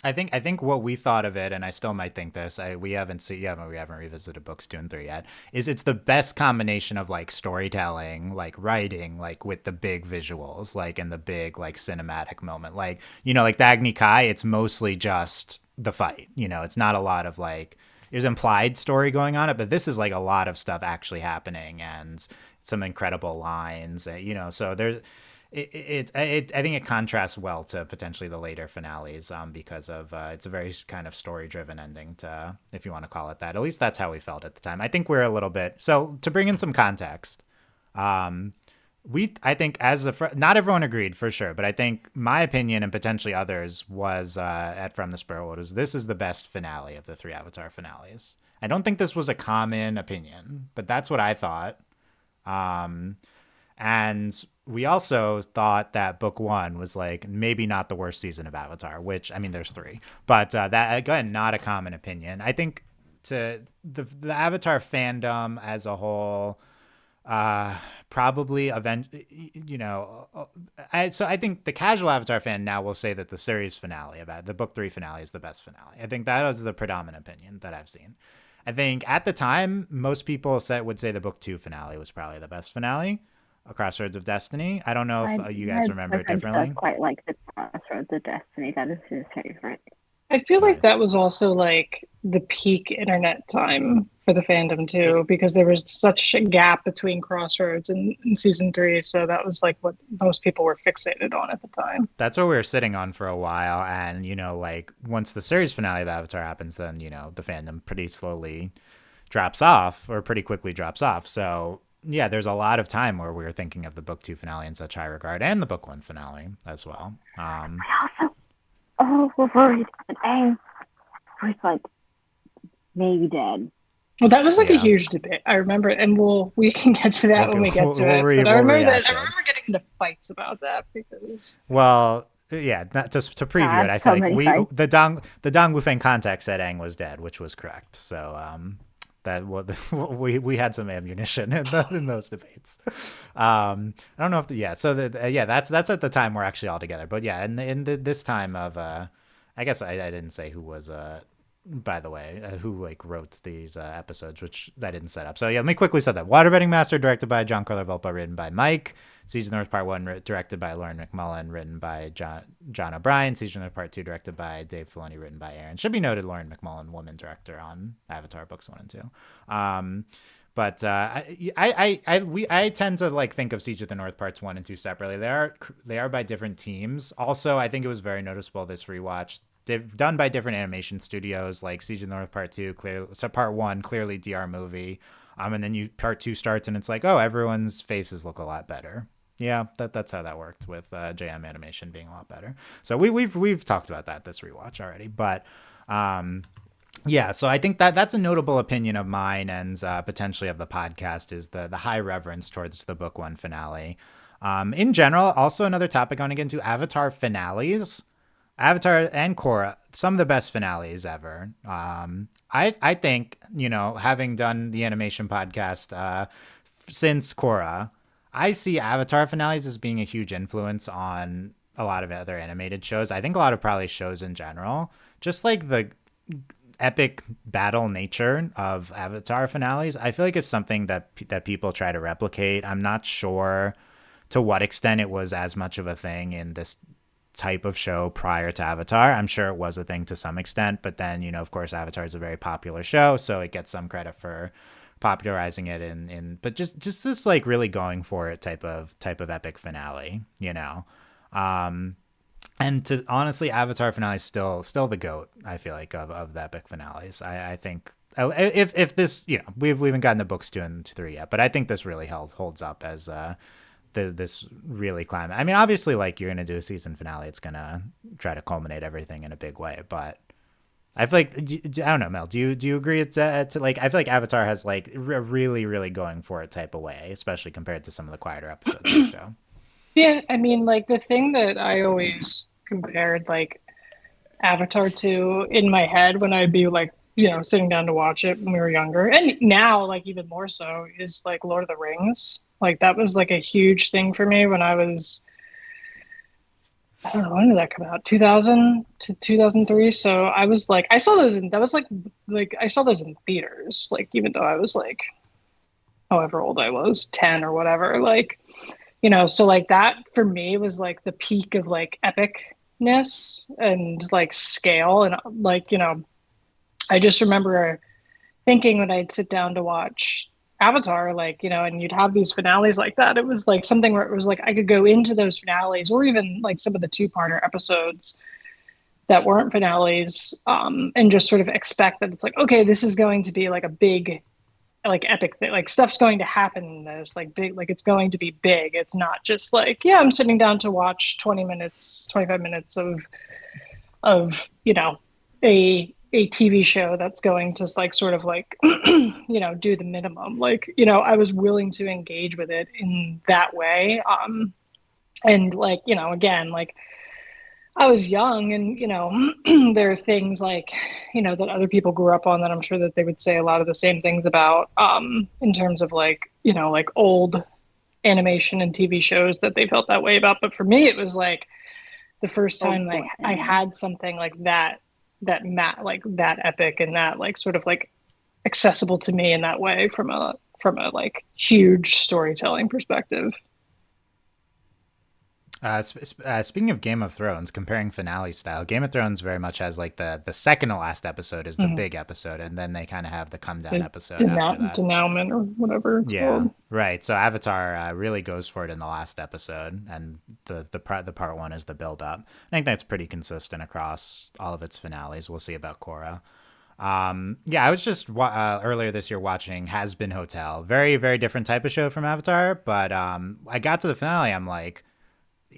I think what we thought of it, and I still might think this. We haven't revisited books 2 and 3 yet. Is it's the best combination of like storytelling, like writing, like with the big visuals, like in the big like cinematic moment. Like like the Agni Kai, it's mostly just the fight. It's not a lot of like there's implied story going on it, but this is like a lot of stuff actually happening and some incredible lines. So there's I think it contrasts well to potentially the later finales because of it's a very kind of story driven ending to, if you want to call it that. At least that's how we felt at the time. I think we're a little bit, so to bring in some context, I think not everyone agreed for sure, but I think my opinion and potentially others was at From the Spirit was this is the best finale of the 3 Avatar finales. I don't think this was a common opinion, but that's what I thought. And we also thought that book 1 was like maybe not the worst season of Avatar, which I mean, there's 3, but that again, not a common opinion. I think to the Avatar fandom as a whole, probably so I think the casual Avatar fan now will say that the series finale about the book 3 finale is the best finale. I think that is the predominant opinion that I've seen. I think at the time, most people would say the book 2 finale was probably the best finale. A Crossroads of Destiny. I don't know if you guys remember it differently. I quite like the Crossroads of Destiny. That is his favorite. I feel like that was also like the peak internet time for the fandom too, because there was such a gap between Crossroads and season 3. So that was like what most people were fixated on at the time. That's what we were sitting on for a while. And, like once the series finale of Avatar happens, then, the fandom pretty slowly drops off or pretty quickly drops off. So yeah, there's a lot of time where we were thinking of the book 2 finale in such high regard and the book 1 finale as well. We're worried that Aang was like maybe dead. Well, that was like a huge debate. I remember it, and we can get to that when we get to it. But I remember getting into fights about that because. Well, yeah, just to preview it, I feel like the Dong Wufeng contact said Aang was dead, which was correct. So that we had some ammunition in those debates. I don't know if that's at the time we're actually all together. But yeah, in this time of I guess I didn't say who was by the way, who like wrote these episodes, which I didn't set up. So yeah, let me quickly set that. Waterbending Master, directed by John Carlo Volpa, written by Mike. Siege of the North Part 1, directed by Lauren McMullen, written by John O'Brien. Siege of the North Part 2, directed by Dave Filoni, written by Aaron. Should be noted, Lauren McMullen, woman director on Avatar books 1 and 2. But I tend to like think of Siege of the North Parts 1 and 2 separately. They are by different teams. Also, I think it was very noticeable this rewatch. Done by different animation studios, like Siege of the North Part 2, Part 1, clearly DR movie. And then Part 2 starts and it's like, oh, everyone's faces look a lot better. Yeah, that's how that worked with JM animation being a lot better. So we've talked about that this rewatch already, but yeah. So I think that's a notable opinion of mine and potentially of the podcast is the high reverence towards the book 1 finale. In general, also another topic I want to get into Avatar finales. Avatar and Korra, some of the best finales ever. I think having done the animation podcast since Korra. I see Avatar finales as being a huge influence on a lot of other animated shows. I think a lot of probably shows in general, just like the epic battle nature of Avatar finales. I feel like it's something that people try to replicate. I'm not sure to what extent it was as much of a thing in this type of show prior to Avatar. I'm sure it was a thing to some extent, but then, of course, Avatar is a very popular show, so it gets some credit for popularizing it but just this like really going for it type of epic finale, and to honestly, Avatar finale is still the GOAT, I feel like, of the epic finales. I think if this, we haven't gotten the books 2 and 3 yet, but I think this really holds up as this really climb. I mean, obviously, like you're gonna do a season finale, it's gonna try to culminate everything in a big way, but I feel like, I don't know, Mel, do you agree? It's like, I feel like Avatar has like really, really going for it type of way, especially compared to some of the quieter episodes of the show. Yeah, I mean, like the thing that I always compared like Avatar to in my head when I'd be like, sitting down to watch it when we were younger, and now like even more so, is like Lord of the Rings. Like that was like a huge thing for me when I was, I don't know, when did that come out? 2000 to 2003. So I was like, I saw those in, that was like I saw those in theaters, like even though I was like, however old I was, 10 or whatever, like, so like that for me was like the peak of like epicness and like scale. And like, I just remember thinking when I'd sit down to watch Avatar, like, and you'd have these finales like that. It was like something where it was like I could go into those finales or even like some of the two-parter episodes that weren't finales, and just sort of expect that it's like, okay, this is going to be like a big, like epic thing. Like stuff's going to happen in this, like big, like it's going to be big. It's not just like, yeah, I'm sitting down to watch 20 minutes, 25 minutes of a TV show that's going to like sort of like do the minimum. Like, I was willing to engage with it in that way. And like, again, like I was young and, there are things like, that other people grew up on that I'm sure that they would say a lot of the same things about, in terms of like, like old animation and TV shows that they felt that way about. But for me, it was like the first time like I had something like like that epic and that like sort of like accessible to me in that way from a like huge storytelling perspective. Speaking of Game of Thrones, comparing finale style, Game of Thrones very much has like the second to last episode is the big episode, and then they kind of have the come down episode after that. Denouement or whatever it's Yeah, called. right. So Avatar really goes for it in the last episode, and the part one is the build up. I think that's pretty consistent across all of its finales. We'll see about Korra. Yeah, I was just earlier this year watching Has Been Hotel. Very, very different type of show from Avatar, but I got to the finale. I'm like,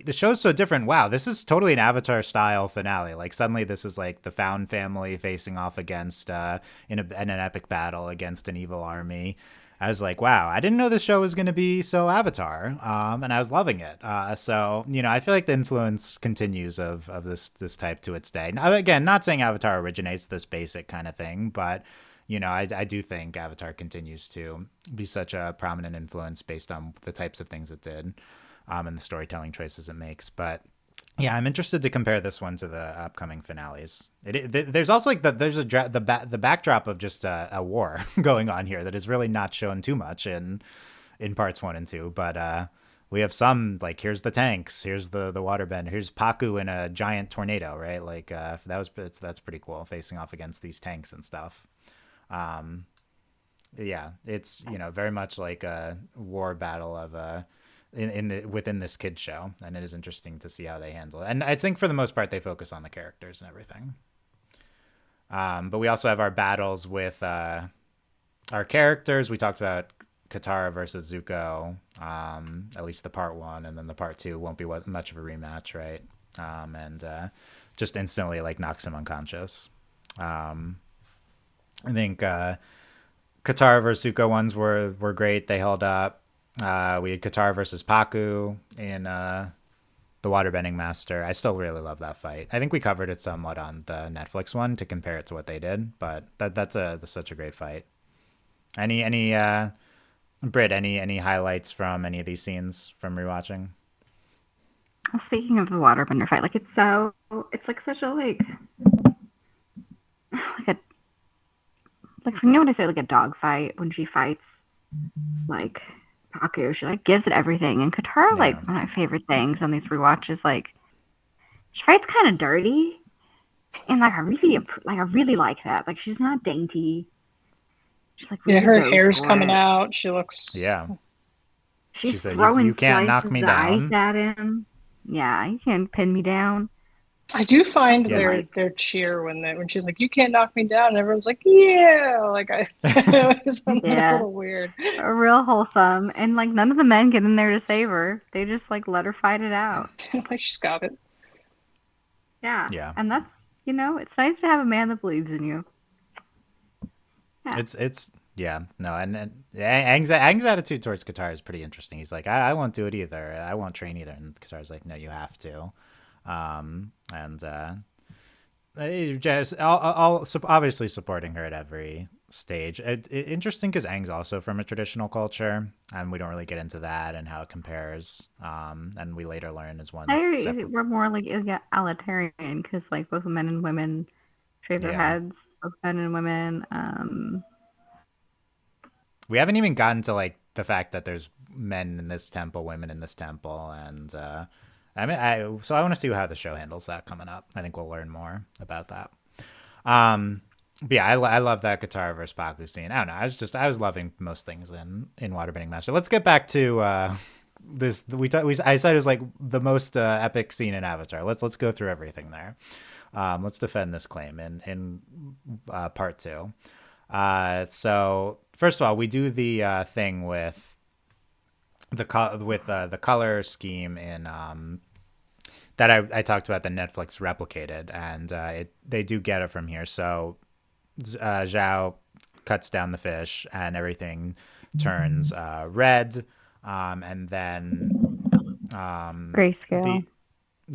the show's so different. Wow, this is totally an Avatar style finale. Like suddenly, this is like the Found family facing off against in an epic battle against an evil army. I was like, wow, I didn't know the show was going to be so Avatar, and I was loving it. So I feel like the influence continues of this type to its day. Now, again, not saying Avatar originates this basic kind of thing, but I do think Avatar continues to be such a prominent influence based on the types of things it did, and the storytelling choices it makes. But yeah, I'm interested to compare this one to the upcoming finales. There's also like the backdrop of just a war going on here that is really not shown too much in parts 1 and 2. But we have some like, here's the tanks, here's the waterbend, here's Paku in a giant tornado, right? Like that's pretty cool, facing off against these tanks and stuff. Yeah, it's very much like a war battle of within this kid show, and it is interesting to see how they handle it. And I think for the most part they focus on the characters and everything. But we also have our battles with our characters. We talked about Katara versus Zuko, at least the part 1, and then the part 2 won't be much of a rematch, right? And just instantly like knocks him unconscious. I think Katara versus Zuko ones were great. They held up. We had Katara versus Paku in the Waterbending Master. I still really love that fight. I think we covered it somewhat on the Netflix one to compare it to what they did, but that's such a great fight. Any Brit, any highlights from any of these scenes from rewatching? Well, speaking of the waterbender fight, like it's like such a like a like, you know what I say, like a dog fight when she fights like Paku, she like gives it everything. And Katara, like one of my favorite things on these rewatches, like she fights kind of dirty, and like I really like that. Like she's not dainty. She's like really her hair's coming out. She looks She's said, throwing you can't knock me down. At him. Yeah, you can't pin me down. I do find their cheer when she's like, "You can't knock me down," and everyone's like, "Yeah!" Like it was a little weird, a real wholesome, and like none of the men get in there to save her. They just like let her fight it out. Like she's got it. Yeah, and that's it's nice to have a man that believes in you. Yeah. It's yeah, no, and Aang's attitude towards Katara is pretty interesting. He's like, I won't do it either. I won't train either, and Katara's like, no, you have to. And just all obviously supporting her at every stage. Interesting because Aang's also from a traditional culture, and we don't really get into that and how it compares. And we later learn is one separate. We're more like egalitarian because like both men and women shave their Yeah, heads, both men and women. we haven't even gotten to like the fact that there's men in this temple, women in this temple, and so I want to see how the show handles that coming up. I think we'll learn more about that. But yeah, I love that guitar versus Baku scene. I don't know. I was loving most things in Waterbending Master. Let's get back to this. I said it was like the most epic scene in Avatar. Let's go through everything there. Let's defend this claim in part two. So first of all, we do the thing with the color scheme in that I talked about, the Netflix replicated, and they do get it from here. So Zhao cuts down the fish, and everything turns red, and then Grayscale.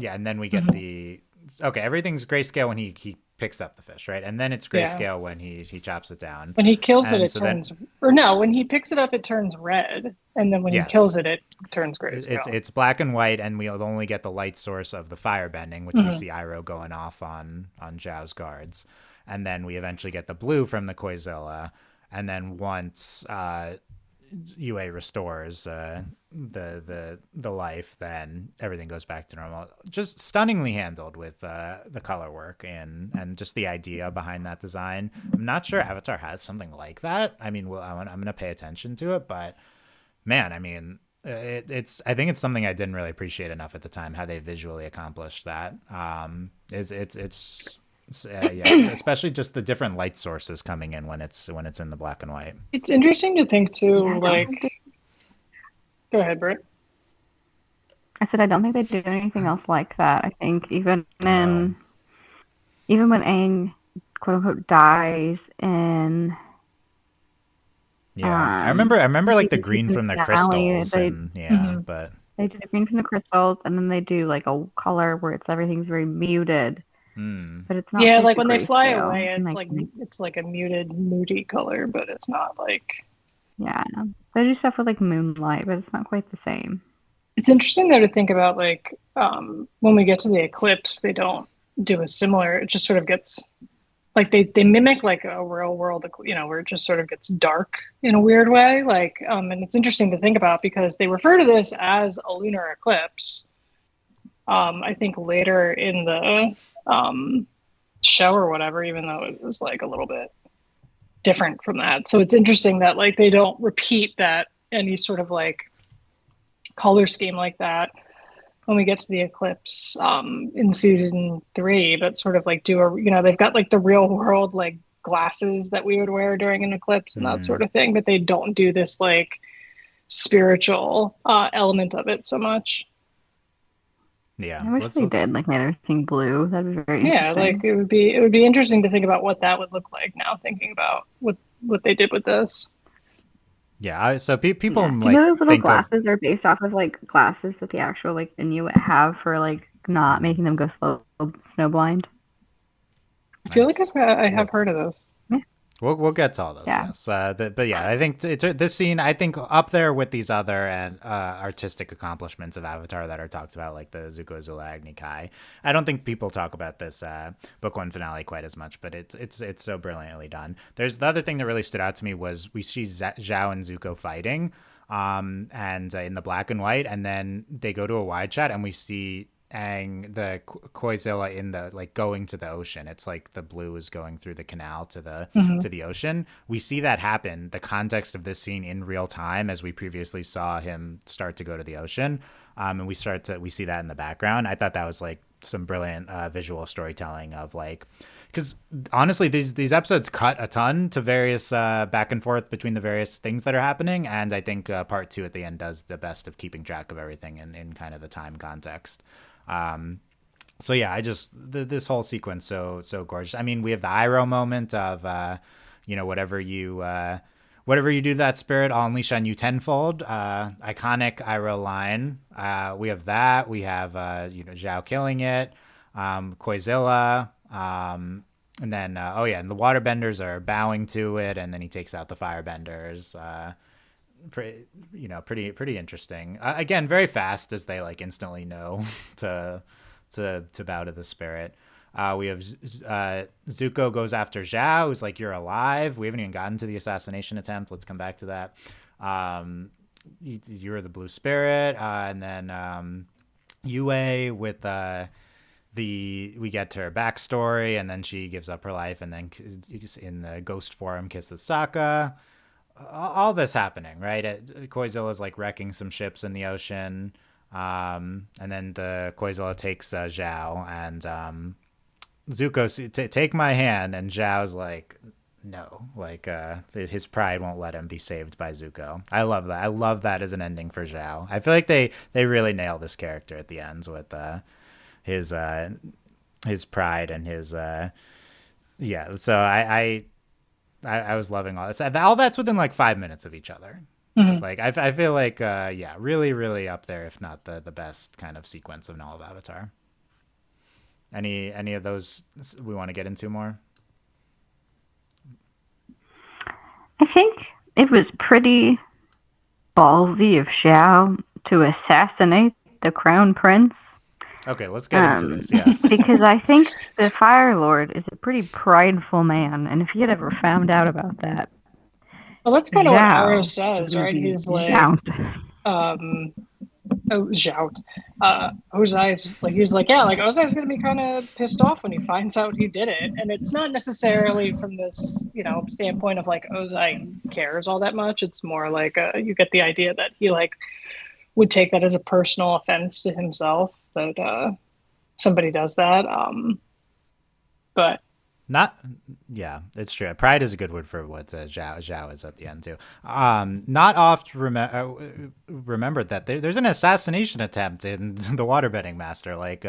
and then we get the everything's grayscale when he picks up the fish, right? And then it's grayscale when he chops it down. When he kills it, And it so turns, or no, when he picks it up, it turns red, and then when he kills it, it turns grayscale. It's black and white, and we only get the light source of the firebending, which we see Iroh going off on Zhao's guards, and then we eventually get the blue from the Koizilla, and then once Yue restores the life, then everything goes back to normal. Just stunningly handled with the color work and just the idea behind that design. I'm not sure Avatar has something like that. I mean, I'm going to pay attention to it, but man, I mean, I think it's something I didn't really appreciate enough at the time, how they visually accomplished that. Yeah, especially just the different light sources coming in when it's in the black and white. It's interesting to think too, like. Go ahead, Brit. I said I don't think they do anything else like that. I think even when Aang quote unquote dies in I remember like the green from the crystals, but they do the green from the crystals, and then they do like a color where everything's very muted. But it's not. Yeah, like when they fly away, it's like a muted, moody color, but it's not like. Yeah, they do stuff with like moonlight, but it's not quite the same. It's interesting though to think about like when we get to the eclipse, they don't do a similar. It just sort of gets like they mimic like a real world, where it just sort of gets dark in a weird way. Like, and it's interesting to think about because they refer to this as a lunar eclipse. I think later in the show or whatever, even though it was like a little bit different from that. So it's interesting that like they don't repeat that any sort of like color scheme like that when we get to the eclipse in season 3, but sort of like they've got like the real world like glasses that we would wear during an eclipse and that sort of thing, but they don't do this like spiritual element of it so much. Yeah, I wish they did like made everything blue. That'd be very interesting. Yeah, like it would be interesting to think about what that would look like now. Thinking about what they did with this. Yeah, so people like those little glasses are based off of like glasses that the actual like Inuit have for like not making them go snowblind. I feel like I have heard of those. We'll get to all those. Yeah. Yes, but yeah, I think this scene. I think up there with these other and artistic accomplishments of Avatar that are talked about, like the Zuko Azula Agni Kai. I don't think people talk about this book 1 finale quite as much, but it's so brilliantly done. There's the other thing that really stood out to me was we see Zhao and Zuko fighting, and in the black and white, and then they go to a wide shot, and we see Aang, the Koizilla, in the like going to the ocean. It's like the blue is going through the canal to the ocean. We see that happen. The context of this scene in real time, as we previously saw him start to go to the ocean, and we see that in the background. I thought that was like some brilliant visual storytelling of like, because honestly, these episodes cut a ton to various back and forth between the various things that are happening, and I think part 2 at the end does the best of keeping track of everything in kind of the time context. So yeah, I just this whole sequence so gorgeous. I mean, we have the Iroh moment of whatever you do to that spirit, I'll unleash on you tenfold. Iconic Iroh line. We have that. We have Zhao killing it. Koizilla. And then, and the waterbenders are bowing to it, and then he takes out the firebenders. Pretty interesting. Again, very fast as they like instantly know to bow to the spirit. We have Zuko goes after Zhao, who's like, "You're alive." We haven't even gotten to the assassination attempt. Let's come back to that. You're the blue spirit, and then Yue with we get to her backstory, and then she gives up her life, and then in the ghost form kisses Sokka. All this happening, right? Koizilla is like wrecking some ships in the ocean, and then the Koizilla takes Zhao, and Zuko take my hand, and Zhao's like, no, like his pride won't let him be saved by Zuko. I love that. I love that as an ending for Zhao. I feel like they really nail this character at the ends with his pride and his So I was loving all this. All that's within like 5 minutes of each other. Mm-hmm. Like I feel like really really up there, if not the best kind of sequence of all of Avatar. Any of those we want to get into more? I think it was pretty ballsy of Xiao to assassinate the crown prince. Okay, let's get into this, yes. Because I think the Fire Lord is a pretty prideful man, and if he had ever found out about that... Well, that's kind of what Arrow says, right? He's like... Zhout. Ozai's like, he's like, yeah, like Ozai's gonna be kind of pissed off when he finds out he did it, and it's not necessarily from this, standpoint of like Ozai cares all that much. It's more like you get the idea that he like would take that as a personal offense to himself that somebody does that. But it's true. Pride is a good word for what Zhao is at the end too. Not oft remembered that there's an assassination attempt in the Waterbending Master. Like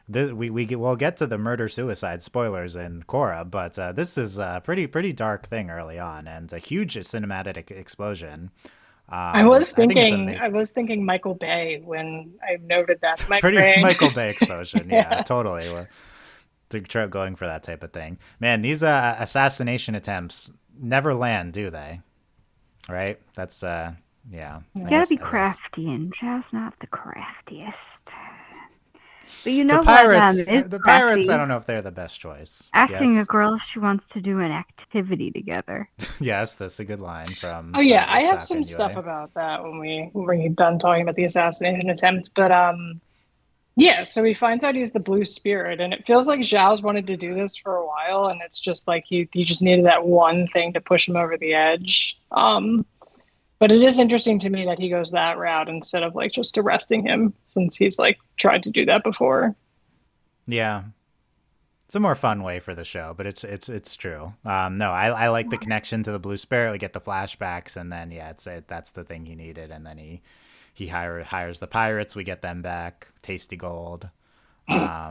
we'll get to the murder suicide spoilers in Korra, but this is a pretty dark thing early on, and a huge cinematic explosion. I was thinking Michael Bay when I noted that. Michael Bay explosion. Yeah, totally. To try going for that type of thing. Man, these assassination attempts never land, do they? Right? That's yeah. You gotta be crafty, and Zhao's not the craftiest. But the pirates, I don't know if they're the best choice. Asking a girl if she wants to do an activity together. Yes, that's a good line from... Oh yeah, I have some stuff about that when we're done talking about the assassination attempt, but yeah, so he finds out he's the blue spirit, and it feels like Zhao's wanted to do this for a while, and it's just like he just needed that one thing to push him over the edge. But it is interesting to me that he goes that route instead of like just arresting him, since he's like tried to do that before. Yeah, it's a more fun way for the show, but it's true. No, I like the connection to the blue spirit. We get the flashbacks, and then that's the thing he needed, and then he hires the pirates. We get them back. Tasty gold. I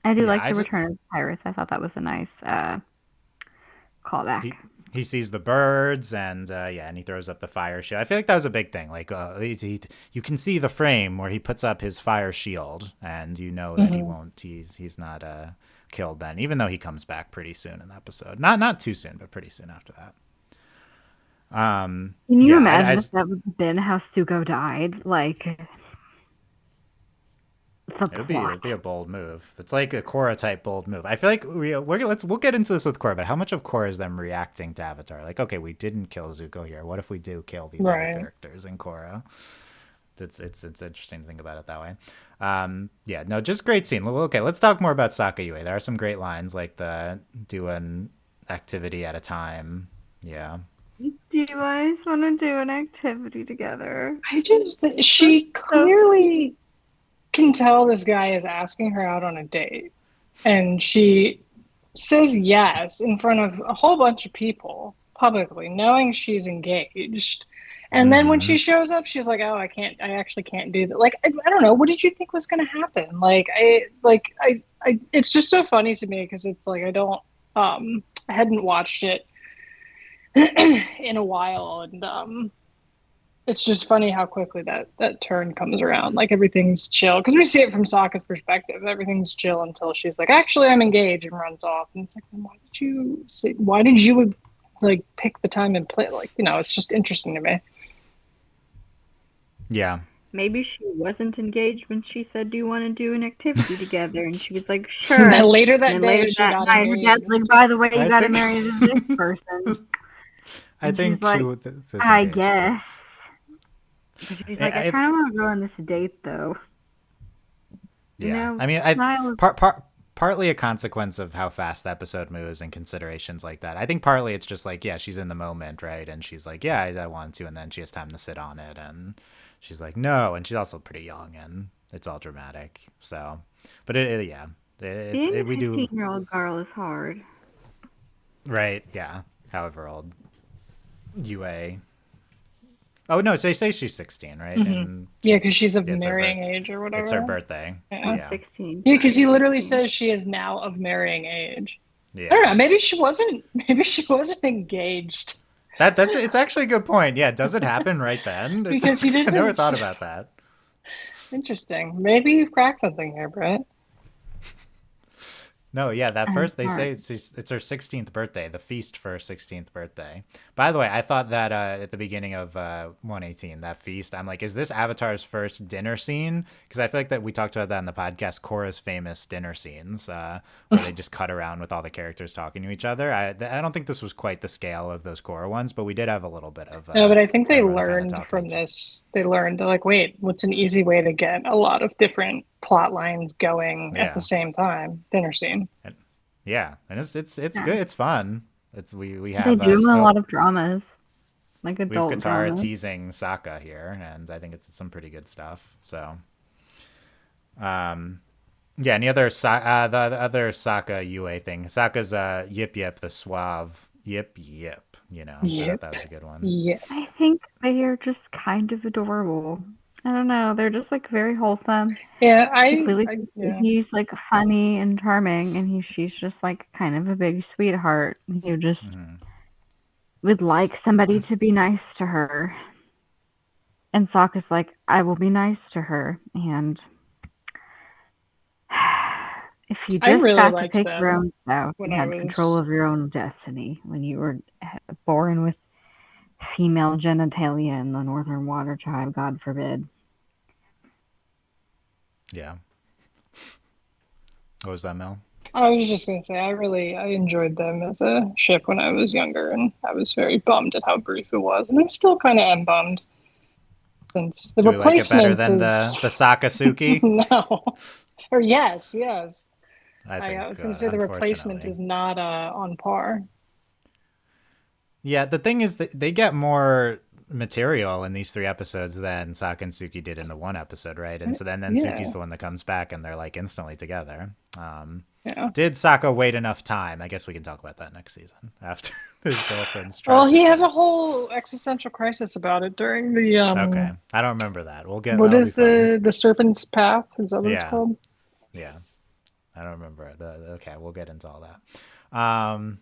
do like the return of the pirates. I thought that was a nice callback. He sees the birds, and and he throws up the fire shield. I feel like that was a big thing. Like you can see the frame where he puts up his fire shield, and you know that he won't. He's not killed then, even though he comes back pretty soon in the episode. Not too soon, but pretty soon after that. Can you imagine if that would have been how Zuko died? Like, it'd be a bold move. It's like a Korra type bold move. I feel like we'll get into this with Korra, but how much of Korra is them reacting to Avatar? Like, okay, we didn't kill Zuko here. What if we do kill these other characters in Korra? It's interesting to think about it that way. Just great scene. Okay, let's talk more about Sokka Yue. There are some great lines, like the do an activity at a time. Yeah. Do you guys want to do an activity together? She clearly can tell this guy is asking her out on a date, and she says yes in front of a whole bunch of people publicly, knowing she's engaged. And then when she shows up, she's like, "Oh, I actually can't do that." Like, I don't know. What did you think was going to happen? It's just so funny to me because it's like I hadn't watched it in a while, and It's just funny how quickly that turn comes around. Like everything's chill because we see it from Sokka's perspective. Everything's chill until she's like, "Actually, I'm engaged," and runs off. And it's like, then why did you like pick the time and play? Like, it's just interesting to me. Yeah. Maybe she wasn't engaged when she said, "Do you want to do an activity together?" And she was like, And "Sure." then later that And day, later she that got night, her dad's engaged. like, "By the way, you I got to think- marry this person." I And she's think like, she was "I engaged. guess." But she's like, "I kind of want to go on this date, though." Yeah. You know, I mean, Niall partly a consequence of how fast the episode moves and considerations like that. I think partly it's just like, yeah, she's in the moment, right? And she's like, yeah, I want to. And then she has time to sit on it. And she's like, no. And she's also pretty young and it's all dramatic. So, but yeah, being a we do. 15-year-old girl is hard. Right. Yeah. However old UA. Oh, no. They say she's 16, right? Mm-hmm. And yeah, because she's of it's her marrying age or whatever. It's her birthday. Yeah. 16. Yeah, because he literally says she is now of marrying age. Yeah. I don't know. Maybe she wasn't. Maybe she wasn't engaged. It's actually a good point. Yeah, does it happen right then? Because he didn't. I never thought about that. Interesting. Maybe you've cracked something here, Brit. No, yeah, that first they say it's her 16th birthday, the feast for her 16th birthday. By the way, I thought that at the beginning of 118, that feast, I'm like, is this Avatar's first dinner scene? Because I feel like that we talked about that in the podcast, Korra's famous dinner scenes, where they just cut around with all the characters talking to each other. I don't think this was quite the scale of those Korra ones, but we did have a little bit of. No, but I think they everyone kinda learned talking from to each other. this. They learned, they're like, wait, what's an easy way to get a lot of different plot lines going Yeah. at the same time? Dinner scene. Yeah, and it's Yeah. good. It's fun. We They have do a lot of dramas, like we have adult Katara dramas. teasing Sokka here, and I think it's some pretty good stuff. So, yeah. Any other the other Sokka UA thing? Sokka's yip yip the suave yip yip. You know, I Yep. thought that was a good one. Yeah. I think they are just kind of adorable. I don't know. They're just like very wholesome. Yeah, yeah. He's like funny and charming, and she's just like kind of a big sweetheart who just would like somebody to be nice to her. And Sokka's like, I will be nice to her. And if you I just really got to liked take them your own stuff, when you I had was- control of your own destiny when you were born with female genitalia in the Northern Water Tribe, God forbid. Yeah. What was that, Mel? I was just gonna say, I enjoyed them as a ship when I was younger, and I was very bummed at how brief it was, and I still kind of am bummed since the Do we like it better replacement than is the Sakasuki? no, or yes. I was gonna say the replacement is not on par. Yeah, the thing is that they get more material in these 3 episodes than Sokka and Suki did in the 1 episode, right? And so then Yeah. Suki's the one that comes back and they're like instantly together. Yeah. Did Sokka wait enough time? I guess we can talk about that next season after his girlfriend's Well, he tragic has death. a whole existential crisis about it during the Okay, I don't remember that. We'll get. What that'll is be fun. the Serpent's Path? Is that what it's Yeah. called? Yeah, I don't remember it. Okay, we'll get into all that.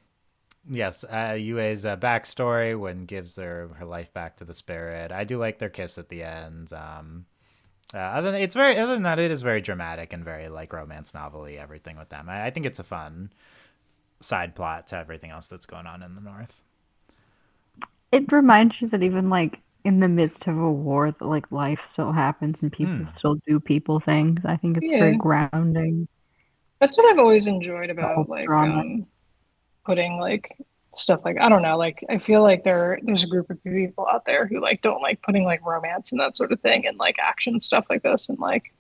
Yes, Yue's backstory when gives her life back to the spirit. I do like their kiss at the end. Other than that, it is very dramatic and very like romance novel-y, everything with them. I think it's a fun side plot to everything else that's going on in the North. It reminds you that even like in the midst of a war, that like life still happens and people still do people things. I think it's very grounding. That's what I've always enjoyed about like drama. putting like stuff like I don't know, like I feel like there's a group of people out there who like don't like putting like romance and that sort of thing and like action stuff like this, and like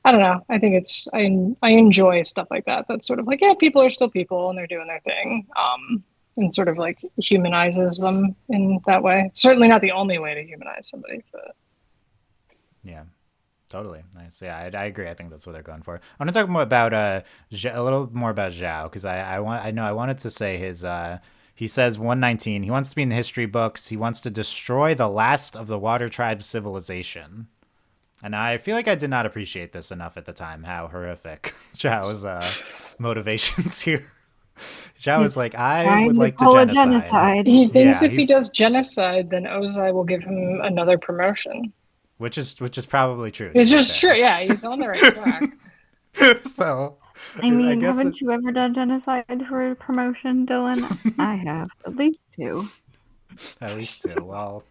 I don't know. I think I enjoy stuff like that. That's sort of like, yeah, people are still people and they're doing their thing. And sort of like humanizes them in that way. It's certainly not the only way to humanize somebody, but Yeah, totally nice. Yeah, I agree. I think that's what they're going for. I want to talk more about a little more about Zhao because I wanted to say his. He says 119. He wants to be in the history books. He wants to destroy the last of the Water Tribe's civilization. And I feel like I did not appreciate this enough at the time. How horrific Zhao's motivations here. Zhao was like, I Trying would to like to pull a genocide. He thinks Yeah, if he does genocide, then Ozai will give him another promotion. which is probably true. It's just true. Yeah, he's on the right track. So, I I mean, guess haven't you ever done genocide for a promotion, Dylan? I have. At least two. at least two. Well,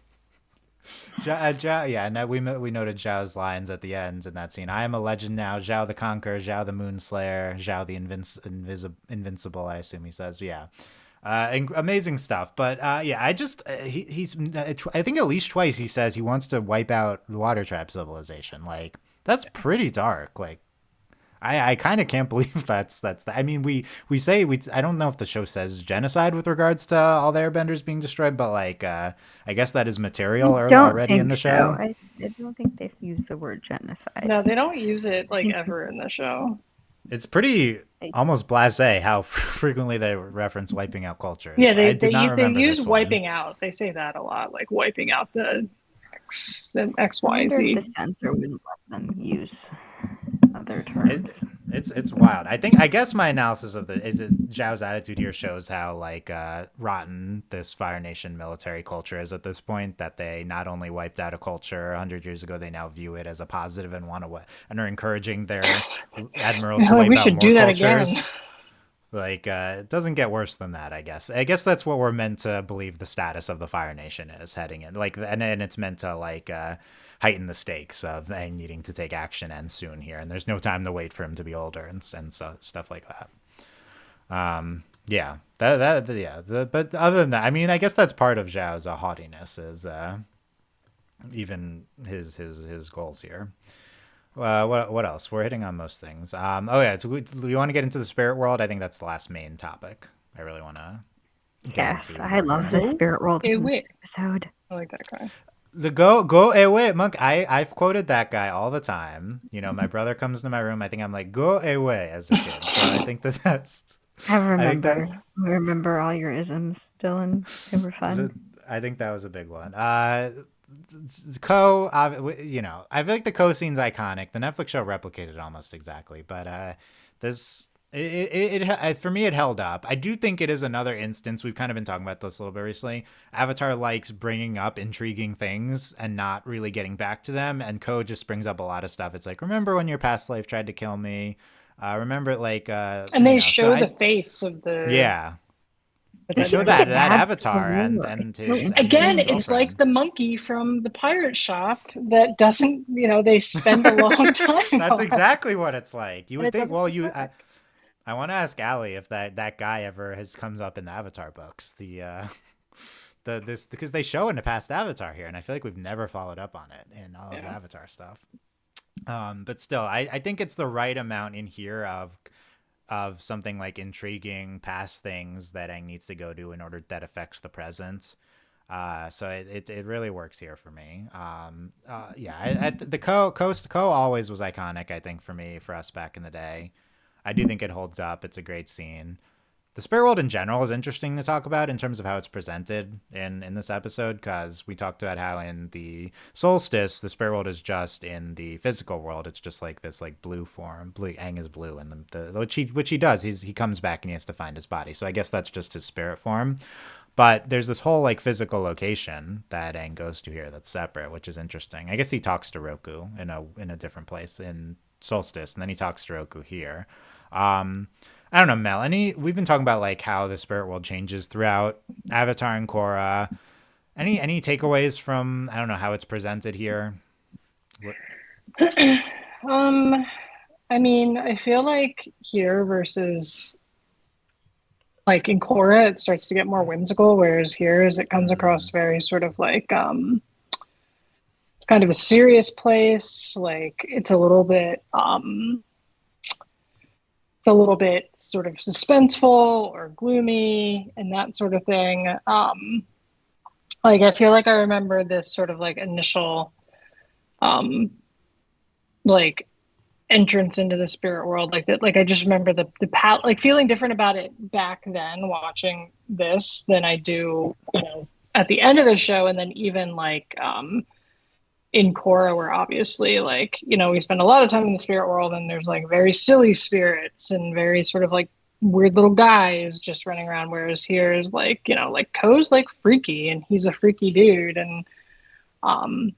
Zhao, yeah, and we noted Zhao's lines at the end in that scene. I am a legend now. Zhao the Conqueror, Zhao the Moonslayer, Zhao the Invincible. I assume he says, yeah. Amazing stuff, but yeah, I think at least twice he says he wants to wipe out the Water Tribe civilization. Like that's pretty dark. Like I kind of can't believe I mean, we say I don't know if the show says genocide with regards to all the airbenders being destroyed, but like I guess that is material already in the show. I don't think they've used the word genocide. No, they don't use it like ever in the show. It's pretty almost blasé how frequently they reference wiping out cultures. Yeah, they use this wiping out. They say that a lot, like wiping out the X, Y, Z. The censor wouldn't let them use other terms. It's wild. I guess my analysis of Zhao's attitude here shows how like rotten this Fire Nation military culture is at this point. That they not only wiped out a culture 100 years ago, they now view it as a positive and and are encouraging their admirals to wipe we out should more do that cultures. Again. Like it doesn't get worse than that. I guess that's what we're meant to believe the status of the Fire Nation is heading in. Like and it's meant to like. Heighten the stakes of needing to take action and soon here, and there's no time to wait for him to be older and stuff like that. Yeah, but other than that, I mean, I guess that's part of Zhao's haughtiness is even his goals here. What else? We're hitting on most things. Oh yeah, so we want to get into the spirit world. I think that's the last main topic. I really want to. Yes, I love the spirit world episode. I like that guy. The go away monk. I've quoted that guy all the time. You know, my brother comes to my room. I think I'm like go away as a kid. So I think that's. I remember all your isms, Dylan. They were fun. I think that was a big one. Ko, you know, I feel like the Ko scene's iconic. The Netflix show replicated it almost exactly, but this. For me, it held up. I do think it is another instance. We've kind of been talking about this a little bit recently. Avatar likes bringing up intriguing things and not really getting back to them. And Ko just brings up a lot of stuff. It's like, remember when your past life tried to kill me? Remember, like, and they show the face of the They show that Avatar and again, it's like the monkey from the pirate shop that doesn't. You know, they spend a long time. That's exactly what it's like. You would think. Well, I want to ask Allie if that guy ever comes up in the Avatar books. Because they show in the past Avatar here, and I feel like we've never followed up on it in all of the Avatar stuff. But still, I think it's the right amount in here of something like intriguing past things that Aang needs to go do in order that affects the present. So it really works here for me. The Ko always was iconic. I think for us back in the day. I do think it holds up. It's a great scene. The spirit world in general is interesting to talk about in terms of how it's presented in this episode, because we talked about how in the solstice, the spirit world is just in the physical world. It's just like this like blue form. Aang is blue, and which he does. He comes back and he has to find his body. So I guess that's just his spirit form. But there's this whole like physical location that Aang goes to here that's separate, which is interesting. I guess he talks to Roku in a different place in solstice, and then he talks to Roku here. I don't know, Mel. We've been talking about like how the spirit world changes throughout Avatar and Korra. Any takeaways from I don't know how it's presented here? I mean, I feel like here versus like in Korra, it starts to get more whimsical, whereas here it comes across very sort of like it's kind of a serious place. Like it's a little bit sort of suspenseful or gloomy and that sort of thing. Like I feel like I remember this sort of like initial like entrance into the spirit world like that. Like I just remember the like feeling different about it back then watching this than I do, you know, at the end of the show. And then even like in Korra, where obviously, like, you know, we spend a lot of time in the spirit world and there's like very silly spirits and very sort of like weird little guys just running around, whereas here is like, like Ko's like freaky and he's a freaky dude. And um,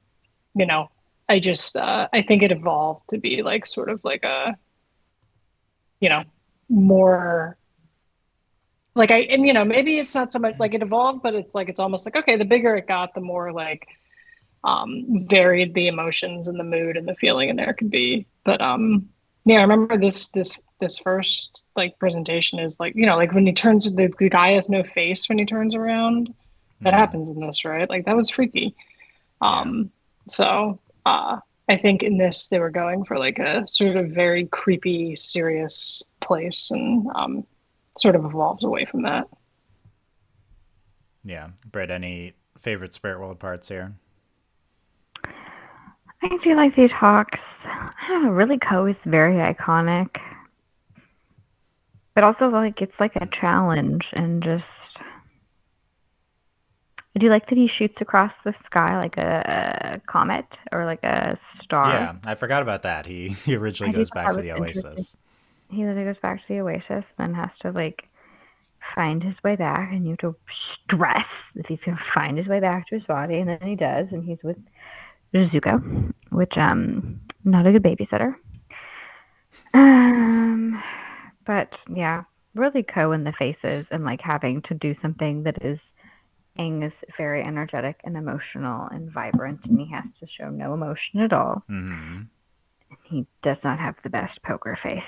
you know, I think it evolved to be like sort of like a, you know, more like maybe it's not so much like it evolved, but it's like it's almost like okay, the bigger it got, the more like varied the emotions and the mood and the feeling in there could be. But yeah, I remember this first like presentation is like, like when he turns, the guy has no face when he turns around. That happens in this, right? Like that was freaky. Yeah. So I think in this they were going for like a sort of very creepy, serious place, and sort of evolves away from that. Yeah. Brit, any favorite Spirit World parts here? I feel like the talks, I don't know, really Ko is very iconic. But also, like, it's like a challenge, and just. I do like that he shoots across the sky like a comet or like a star. Yeah, I forgot about that. He originally goes back to the Oasis. He literally goes back to the Oasis, then has to like find his way back, and you have to stress that he's gonna find his way back to his body, and then he does, and he's with Zuko, which not a good babysitter. But yeah, really Ko in the faces and like having to do something that is Aang is very energetic and emotional and vibrant, and he has to show no emotion at all. Mm-hmm. He does not have the best poker face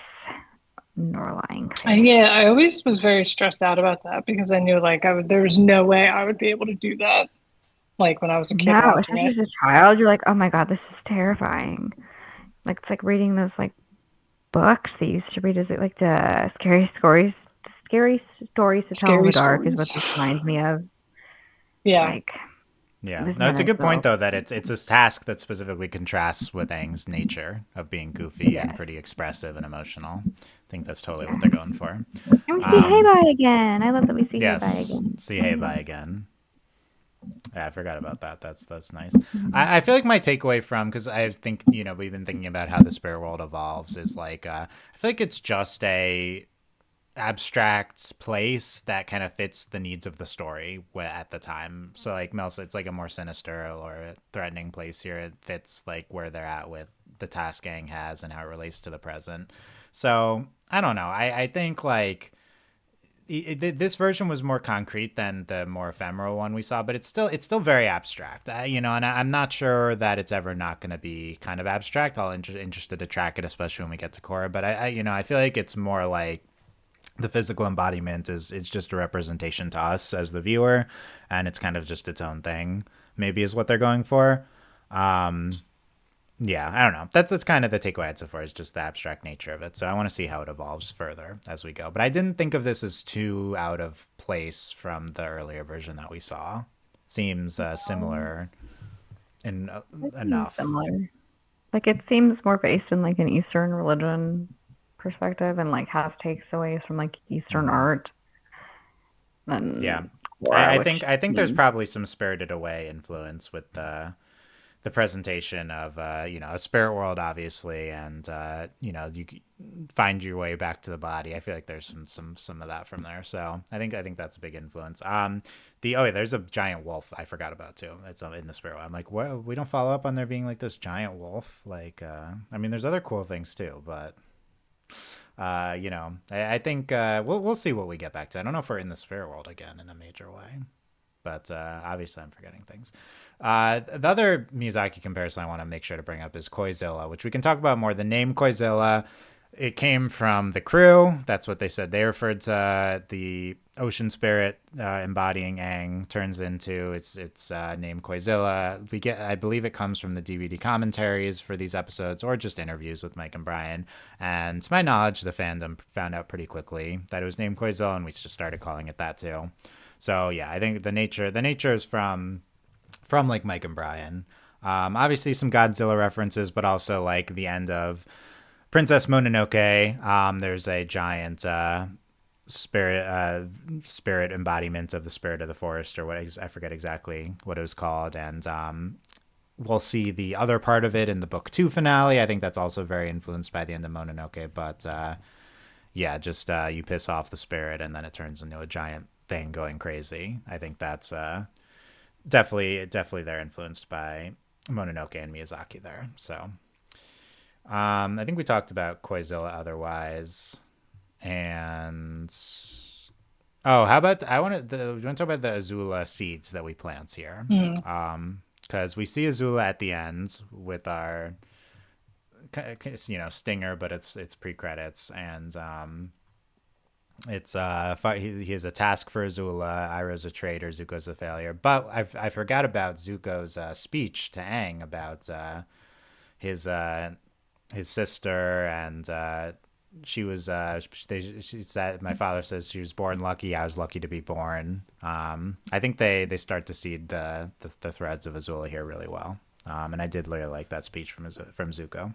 nor lying face. Yeah, I always was very stressed out about that because I knew like there was no way I would be able to do that. Like when I was a kid watching especially it. as a child, you're like, oh my god, this is terrifying. Like it's like reading those like books they used to read as like the scary stories to tell in the dark is what this reminds me of. Yeah. Like, yeah. No, it's a good point though that it's a task that specifically contrasts with Aang's nature of being goofy and pretty expressive and emotional. I think that's totally what they're going for. And we see Heibai again. I love that we see Heibai again. See Heibai again. Yeah, I forgot about that. That's nice. I feel like my takeaway from, because I think, we've been thinking about how the spirit world evolves, is like I feel like it's just a abstract place that kind of fits the needs of the story at the time. So like Mel said, it's like a more sinister or threatening place here. It fits like where they're at with the task Aang has and how it relates to the present. So I don't know. I think like this version was more concrete than the more ephemeral one we saw, but it's still very abstract, and I'm not sure that it's ever not going to be kind of abstract. I'll interested to track it, especially when we get to Korra. But I feel like it's more like the physical embodiment it's just a representation to us as the viewer, and it's kind of just its own thing. Maybe is what they're going for. Yeah, I don't know. That's kind of the takeaway I had so far, is just the abstract nature of it. So I want to see how it evolves further as we go. But I didn't think of this as too out of place from the earlier version that we saw. Seems similar in enough. Similar. Like it seems more based in like an Eastern religion perspective, and like has takes away from like Eastern art. And yeah, I think there's probably some Spirited Away influence with the presentation of a spirit world, obviously, and you find your way back to the body. I feel like there's some of that from there. So I think that's a big influence. There's a giant wolf I forgot about too. It's in the spirit world. I'm like, well, we don't follow up on there being like this giant wolf. Like, I mean, there's other cool things too, but I think we'll see what we get back to. I don't know if we're in the spirit world again in a major way, but obviously I'm forgetting things. The other Miyazaki comparison I want to make sure to bring up is Koizilla, which we can talk about more. The name Koizilla, it came from the crew. That's what they said. They referred to the ocean spirit embodying Aang turns into its name Koizilla. I believe it comes from the DVD commentaries for these episodes or just interviews with Mike and Brian. And to my knowledge, the fandom found out pretty quickly that it was named Koizilla, and we just started calling it that too. So yeah, I think the nature is from like Mike and Brian. Obviously some Godzilla references, but also like the end of Princess Mononoke. There's a giant spirit embodiment of the spirit of the forest, or what I forget exactly what it was called. And we'll see the other part of it in the book 2 finale. I think that's also very influenced by the end of Mononoke. But yeah, just you piss off the spirit and then it turns into a giant thing going crazy. I think that's definitely they're influenced by Mononoke and Miyazaki there. So I think we talked about Koizilla otherwise, and oh, how about we want to talk about the Azula seeds that we plant here, Mm. because we see Azula at the end with our stinger, but it's pre credits, and it's he has a task for Azula. Iroh's a traitor, Zuko's a failure. But I forgot about Zuko's speech to Aang about his sister, and she was she said, my father says she was born lucky. I was lucky to be born. I think they start to seed the threads of Azula here really well. And I did really like that speech from Zuko.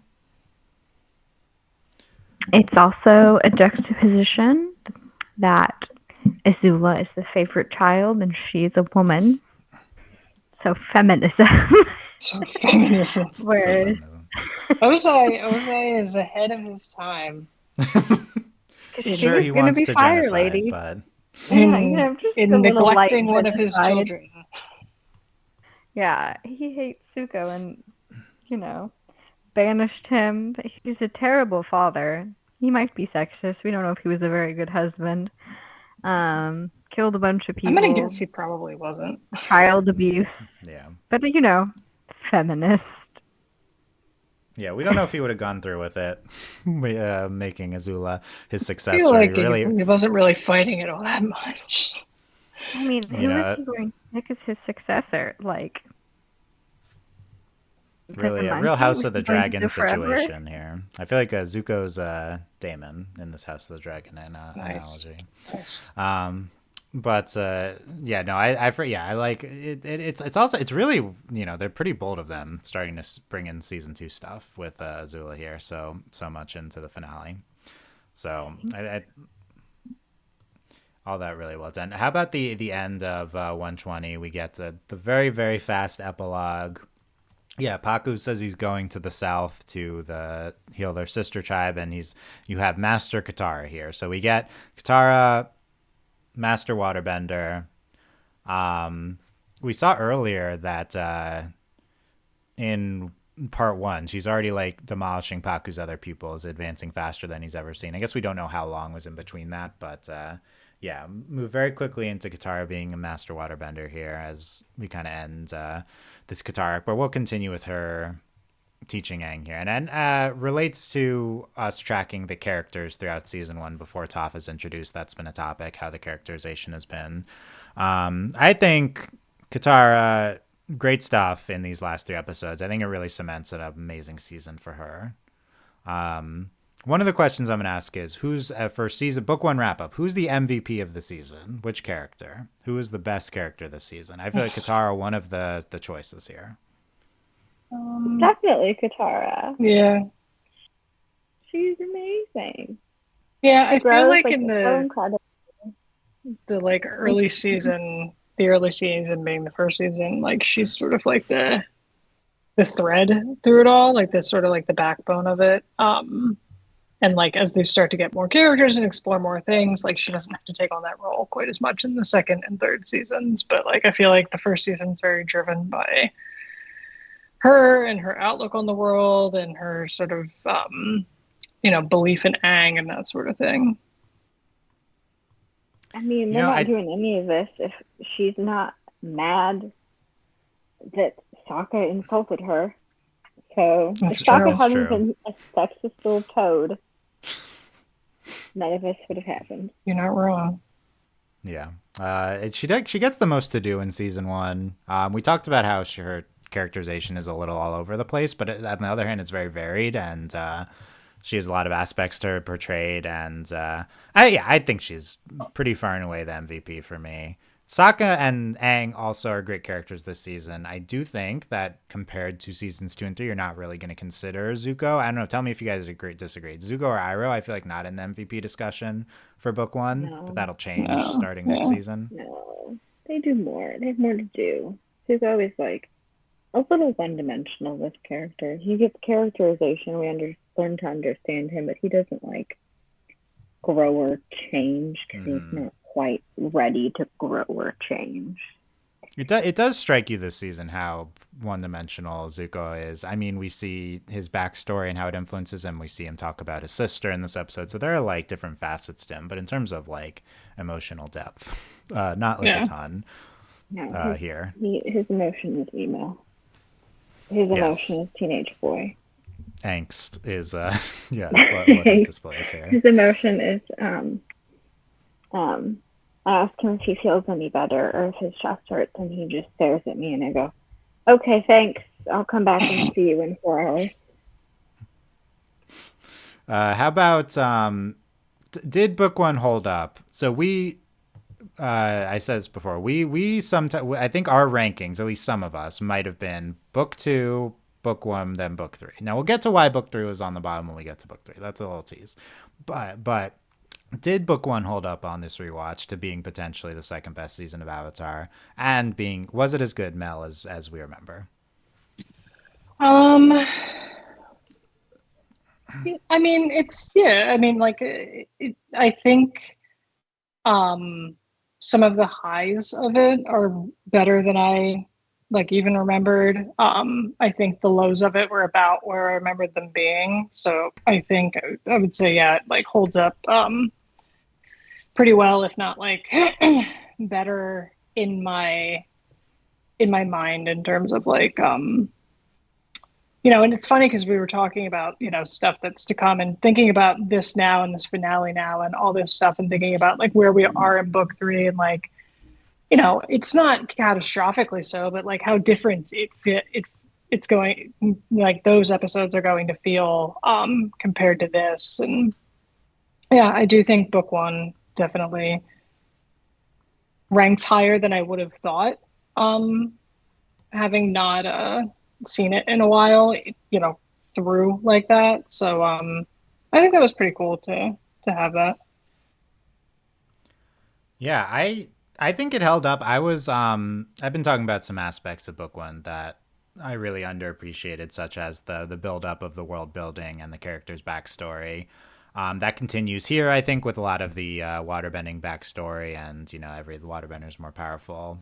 It's also a juxtaposition that Azula is the favorite child and she's a woman. So feminism. So feminism. Whereas Ozai is ahead of his time. Sure, he wants to genocide, lady. But in neglecting one of his children. Yeah, he hates Zuko and, banished him. He's a terrible father. He might be sexist. We don't know if he was a very good husband. Killed a bunch of people. I'm gonna guess he probably wasn't. Child abuse. Yeah. But, feminist. Yeah, we don't know if he would have gone through with it, making Azula his successor. I feel like he wasn't really fighting it all that much. I mean, who is he going to pick as his successor? Really, a real House of the Dragon situation here. I feel like Zuko's Daemon in this House of the Dragon analogy. Nice. But I like it. It's really they're pretty bold of them starting to bring in season 2 stuff with Azula here. So much into the finale. So all that really well done. How about the end of 120? We get the very, very fast epilogue. Yeah, Paku says he's going to the south to heal their sister tribe, and you have Master Katara here. So we get Katara, Master Waterbender. We saw earlier that in part 1, she's already demolishing Paku's other pupils, advancing faster than he's ever seen. I guess we don't know how long was in between that, but move very quickly into Katara being a Master Waterbender here as we kind of end this Katara, but we'll continue with her teaching Aang here, and relates to us tracking the characters throughout season 1 before Toph is introduced. That's been a topic, how the characterization has been. I think Katara, great stuff in these last 3 episodes. I think it really cements an amazing season for her. One of the questions I'm going to ask is, who's for season book 1 wrap up? Who's the MVP of the season? Which character? Who is the best character this season? I feel like Katara, one of the choices here. Definitely Katara. Yeah. She's amazing. Yeah, I feel like in the early season, the early season being the first season, she's sort of the thread through it all, this sort of the backbone of it. And as they start to get more characters and explore more things, she doesn't have to take on that role quite as much in the second and third seasons. But I feel like the first season's very driven by her and her outlook on the world and her sort of, belief in Aang and that sort of thing. I mean, we're not doing any of this if she's not mad that Sokka insulted her. So if Sokka hadn't been a sexist little toad, none of this would have happened. You're not wrong. Yeah. She gets the most to do in season 1. We talked about how her characterization is a little all over the place, but on the other hand, it's very varied, and she has a lot of aspects to her portrayed, and I think she's pretty far and away the MVP for me. Sokka and Aang also are great characters this season. I do think that compared to seasons 2 and 3, you're not really going to consider Zuko. I don't know. Tell me if you guys disagree. Zuko or Iroh, I feel like not in the MVP discussion for book 1, but that'll change starting next season. No, they do more. They have more to do. Zuko is a little one-dimensional with character. He gets characterization. We learn to understand him, but he doesn't grow or change because he's Mm. not quite ready to grow or change. It does strike you this season how one-dimensional Zuko is. I mean, we see his backstory and how it influences him. We see him talk about his sister in this episode. So there are like different facets to him, but in terms of like emotional depth, not like a Yeah. ton No, here. his emotion is emo. His Yes, emotion is teenage boy. angst is yeah what it displays here. His emotion is um I ask him if he feels any better or if his chest hurts, and he just stares at me, and I go, "Okay, thanks. I'll come back and see you in 4 hours." How about did book one hold up? So I said this before. We sometimes I think our rankings, at least some of us, might have been book two, book one, then book three. Now we'll get to why book three was on the bottom when we get to book three. That's a little tease. But did book one hold up on this rewatch to being potentially the second best season of Avatar, and being was it as good, Mel, as we remember? Um, I mean, it's yeah. I mean, like, I think um, some of the highs of it are better than I like even remembered. I think the lows of it were about where I remembered them being. So I think I would say yeah, it like holds up pretty well, if not like better in my mind in terms of like and it's funny because we were talking about stuff that's to come and thinking about this now and this finale now and all this stuff and thinking about like where we are in book three and like it's not catastrophically so, but like how different it's going, like those episodes are going to feel compared to this. And yeah, I do think book one definitely ranks higher than I would have thought, um having not seen it in a while, through like that. So I think that was pretty cool to have that. Yeah, I think it held up. I've been talking about some aspects of book one that I really underappreciated, such as the build up of the world building and the character's backstory. That continues here, I think, with a lot of the waterbending backstory, and every waterbender is more powerful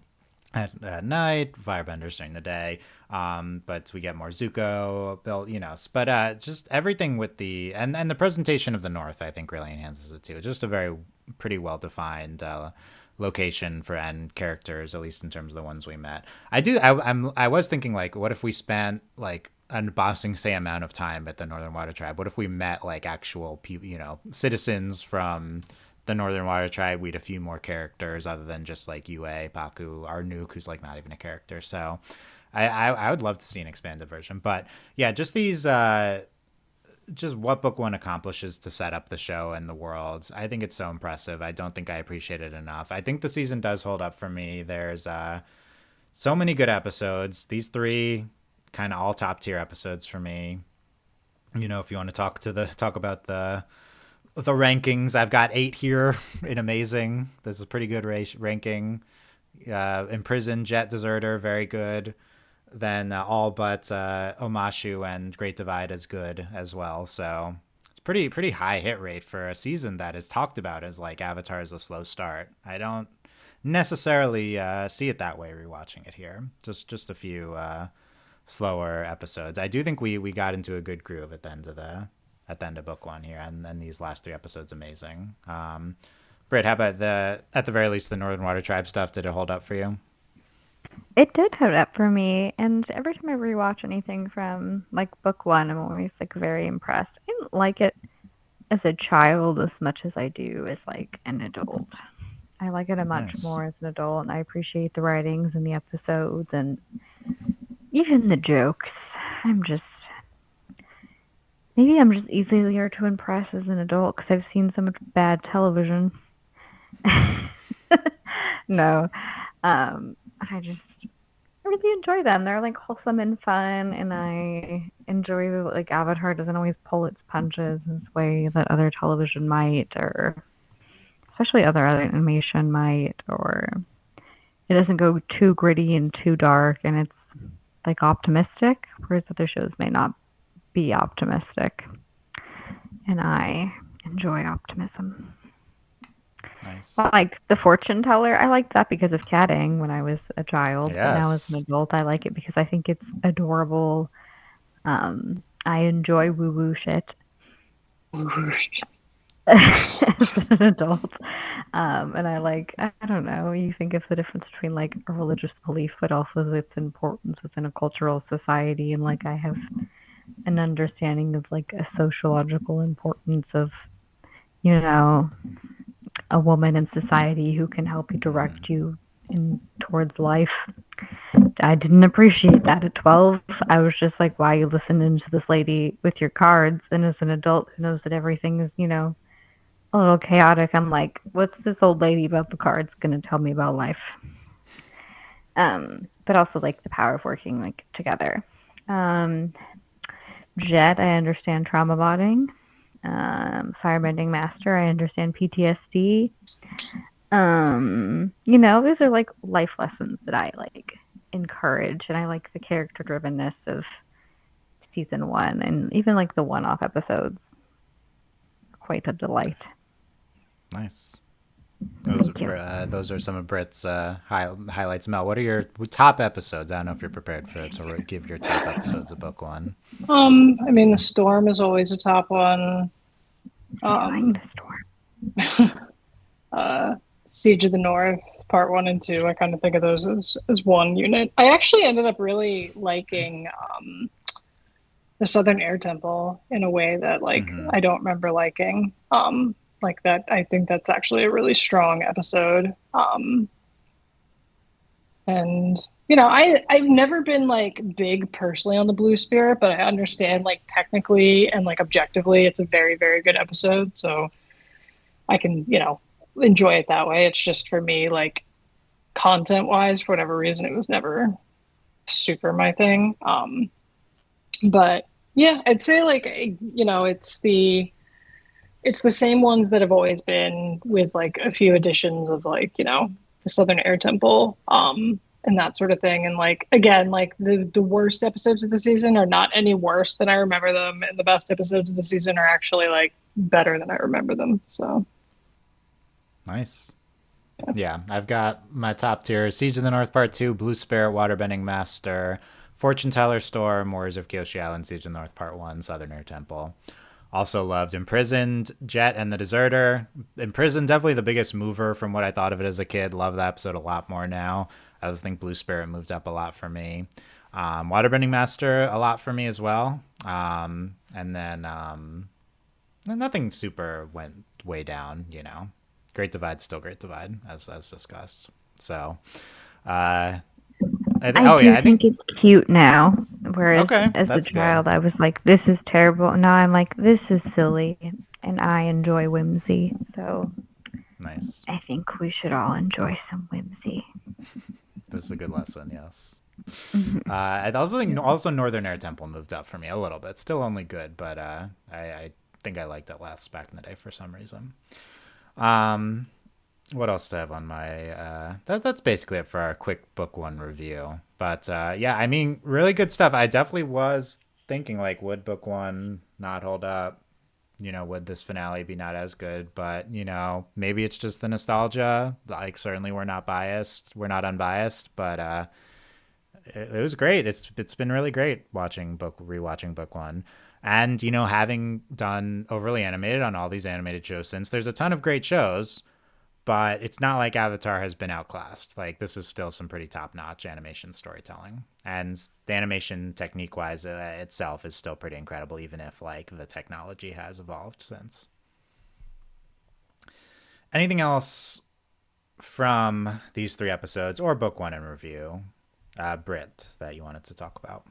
at night, firebenders during the day. But we get more Zuko built, But just everything with and the presentation of the North, I think, really enhances it too. Just a very pretty well defined location for end characters, at least in terms of the ones we met. I was thinking like, what if we spent like an embossing say amount of time at the Northern Water Tribe? What if we met like actual people, citizens from the Northern Water Tribe? We'd a few more characters other than just like Yue, Paku, our Nuke, who's like not even a character. So I would love to see an expanded version. But yeah, just these just what book one accomplishes to set up the show and the world. I think it's so impressive. I don't think I appreciate it enough. I think the season does hold up for me. There's so many good episodes. These three kind of all top tier episodes for me. If you want to talk about the rankings, I've got 8 here in amazing. This is a pretty good ranking. Imprisoned, Jet Deserter, very good. Then all but Omashu and Great Divide is good as well. So it's pretty high hit rate for a season that is talked about as like Avatar is a slow start. I don't necessarily see it that way rewatching it here. Just a few slower episodes. I do think we got into a good groove at the end of book one here, and these last 3 episodes amazing. Britt, how about at the very least the Northern Water Tribe stuff? Did it hold up for you? It did hold up for me, and every time I rewatch anything from like book one, I'm always like very impressed. I didn't like it as a child as much as I do as like an adult. I like it a much Nice. more as an adult, and I appreciate the writings and the episodes and even the jokes. Maybe I'm just easier to impress as an adult because I've seen so much bad television. No, I really enjoy them. They're like wholesome and fun, and I enjoy like Avatar doesn't always pull its punches in this way that other television might, or especially other animation might, or it doesn't go too gritty and too dark, and it's like optimistic, whereas other shows may not be optimistic. And I enjoy optimism. Nice. Like the fortune teller, I liked that because of Catting when I was a child. But now as an Yes. adult, I like it because I think it's adorable. I enjoy woo woo shit as an adult. And I don't know, you think of the difference between like a religious belief, but also its importance within a cultural society. And like I have an understanding of like a sociological importance of, you know, a woman in society who can help you direct you in towards life. I didn't appreciate that at 12. I was just like, why are you listening to this lady with your cards? And as an adult who knows that everything is, a little chaotic, I'm like, what's this old lady about the cards going to tell me about life? But also like the power of working like together. Jet, I understand trauma bonding. Firebending Master, I understand PTSD. These are like life lessons that I like encourage, and I like the character drivenness of season 1, and even like the one-off episodes. Quite a delight. Nice. Those are some of Brit's highlights. Mel, what are your top episodes? I don't know if you're prepared to give your top episodes of book one. I mean, the storm is always a top one. I like the storm. Siege of the North, part 1 and 2. I kind of think of those as one unit. I actually ended up really liking the Southern Air Temple in a way that I don't remember liking. Like that, I think that's actually a really strong episode. And I've never been like big personally on the Blue Spirit, but I understand like technically and like objectively, it's a very, very good episode. So I can, enjoy it that way. It's just for me, like content wise, for whatever reason, it was never super my thing. But yeah, I'd say like, it's the same ones that have always been with like a few additions of like, the Southern Air Temple, and that sort of thing. And like, again, like the worst episodes of the season are not any worse than I remember them. And the best episodes of the season are actually like better than I remember them. So. Nice. Yeah, I've got my top tier: Siege of the North Part 2, Blue Spirit, Waterbending Master, Fortune Teller Storm, Warriors of Kyoshi Island, Siege of the North Part 1, Southern Air Temple. Also loved Imprisoned, Jet, and the Deserter. Imprisoned, definitely the biggest mover from what I thought of it as a kid. Love that episode a lot more now. I just think Blue Spirit moved up a lot for me. Waterbending Master, a lot for me as well. And then nothing super went way down, Great Divide, still Great Divide, as discussed. So, I think it's cute now. Whereas as a child, good. I was like, this is terrible. Now I'm like, this is silly, and I enjoy whimsy. So, nice. I think we should all enjoy some whimsy. This is a good lesson, yes. I also think Northern Air Temple moved up for me a little bit. Still only good, but I think I liked it less back in the day for some reason. What else do I have on my that's basically it for our quick book 1 review. But yeah, I mean, really good stuff. I definitely was thinking like, would book 1 not hold up? Would this finale be not as good? But maybe it's just the nostalgia. Like, certainly we're not unbiased, but it was great. It's been really great rewatching book 1. And, having done Overly Animated on all these animated shows since, there's a ton of great shows, but it's not like Avatar has been outclassed. Like, this is still some pretty top-notch animation storytelling. And the animation technique-wise itself is still pretty incredible, even if, like, the technology has evolved since. Anything else from these 3 episodes, or book 1 in review, Brit, that you wanted to talk about?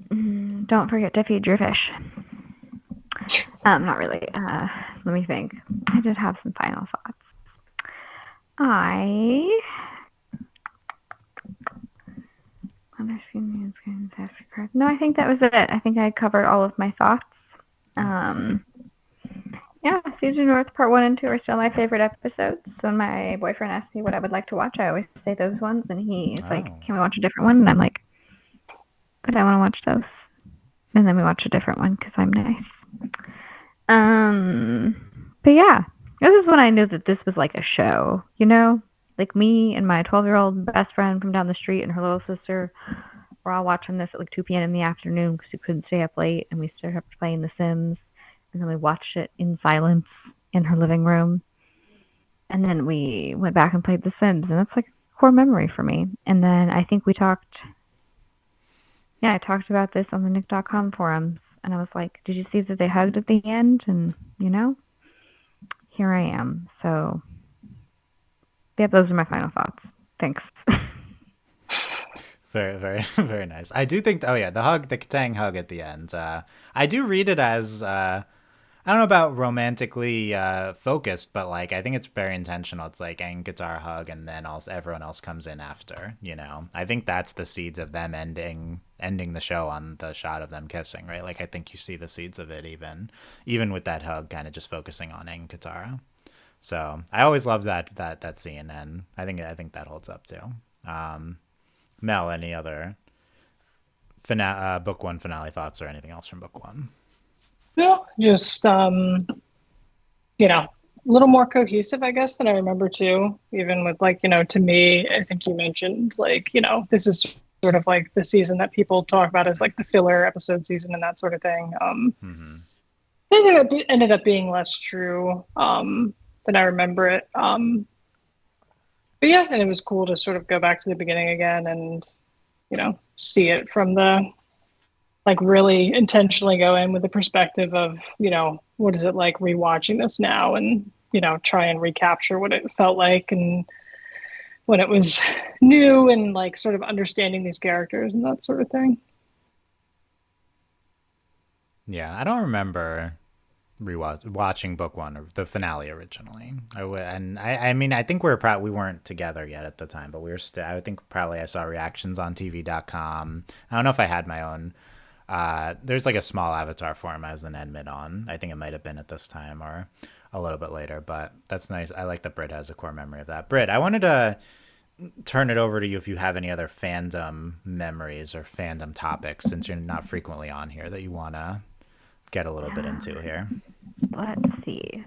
Don't forget to feed your fish. Not really. Let me think. I did have some final thoughts. No, I think that was it. I think I covered all of my thoughts. Yeah, Siege of North Part 1 and 2 are still my favorite episodes. So when my boyfriend asks me what I would like to watch, I always say those ones, and he's like, can we watch a different one? And I'm like, but I want to watch those. And then we watch a different one because I'm nice. But yeah, this is when I knew that this was like a show, you know? Like me and my 12-year-old best friend from down the street and her little sister were all watching this at like 2 p.m. in the afternoon because we couldn't stay up late, and we stayed up playing The Sims, and then we watched it in silence in her living room. And then we went back and played The Sims, and that's like a core memory for me. And then I think I talked about this on the Nick.com forums, and I was like, did you see that they hugged at the end? And, here I am. So, yeah, those are my final thoughts. Thanks. Very, very, very nice. I do think, the Katang hug at the end. I do read it as, I don't know about romantically focused, but like I think it's very intentional. It's like Aang guitar hug, and then also everyone else comes in after. I think that's the seeds of them ending the show on the shot of them kissing, right? Like I think you see the seeds of it even with that hug, kind of just focusing on Aang and Katara. So I always loved that scene, and I think that holds up too. Mel, any other book one finale thoughts or anything else from book one? No, just a little more cohesive, I guess, than I remember too. Even with like, to me, I think you mentioned like, this is sort of like the season that people talk about as like the filler episode season and that sort of thing. It ended up being less true than I remember it. But yeah, and it was cool to sort of go back to the beginning again and, see it from the like really intentionally go in with the perspective of, what is it like rewatching this now and, try and recapture what it felt like and when it was new and like sort of understanding these characters and that sort of thing. Yeah, I don't remember watching book one or the finale originally. I mean, I think we weren't together yet at the time, but we were still. I think probably I saw reactions on TV.com. I don't know if I had my own. There's like a small Avatar forum as an admin on. I think it might have been at this time or a little bit later, but that's nice. I like that Brit has a core memory of that. Brit, I wanted to turn it over to you if you have any other fandom memories or fandom topics, since you're not frequently on here, that you want to get a little bit into here. Let's see.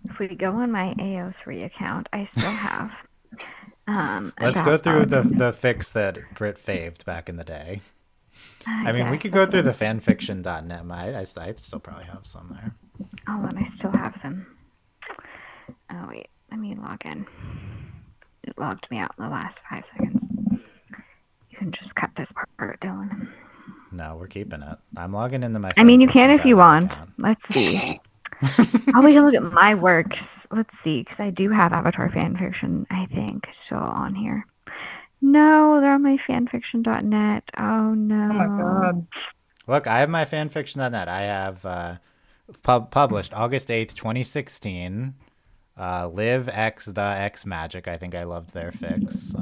If we go on my AO3 account, I still have. Let's go through the fics that Brit faved back in the day. I mean, we could go through the fanfiction.net. I still probably have some there. Oh, and I still have them. Oh, wait. Let me log in. It logged me out in the last 5 seconds. You can just cut this part, Dylan. No, we're keeping it. I'm logging into my. I mean, you can if you want. Account. Let's see. Oh, we can look at my works. Let's see, because I do have Avatar fanfiction, I think, still on here. No, they're on my fanfiction.net. Oh, no. Oh, my God. Look, I have my fanfiction.net. I have published August 8th, 2016. Live X the X Magic. I think I loved their fics.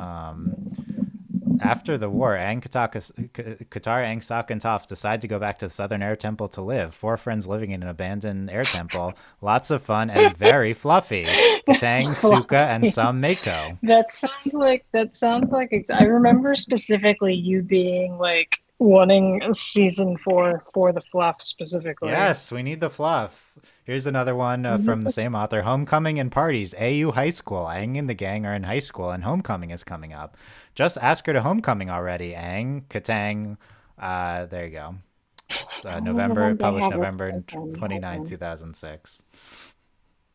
After the war, Katara, Aang, Sokka, and Toph decide to go back to the Southern Air Temple to live. 4 friends living in an abandoned air temple. Lots of fun and very fluffy. Katang, Sokka, and some Mako. That sounds like. I remember specifically you being like wanting a season 4 for the fluff specifically. Yes, we need the fluff. Here's another one from the same author. Homecoming and parties. AU High School. Aang and the gang are in high school, and homecoming is coming up. Just ask her to homecoming already, Aang. Katang. There you go. It's published November 29, 2006.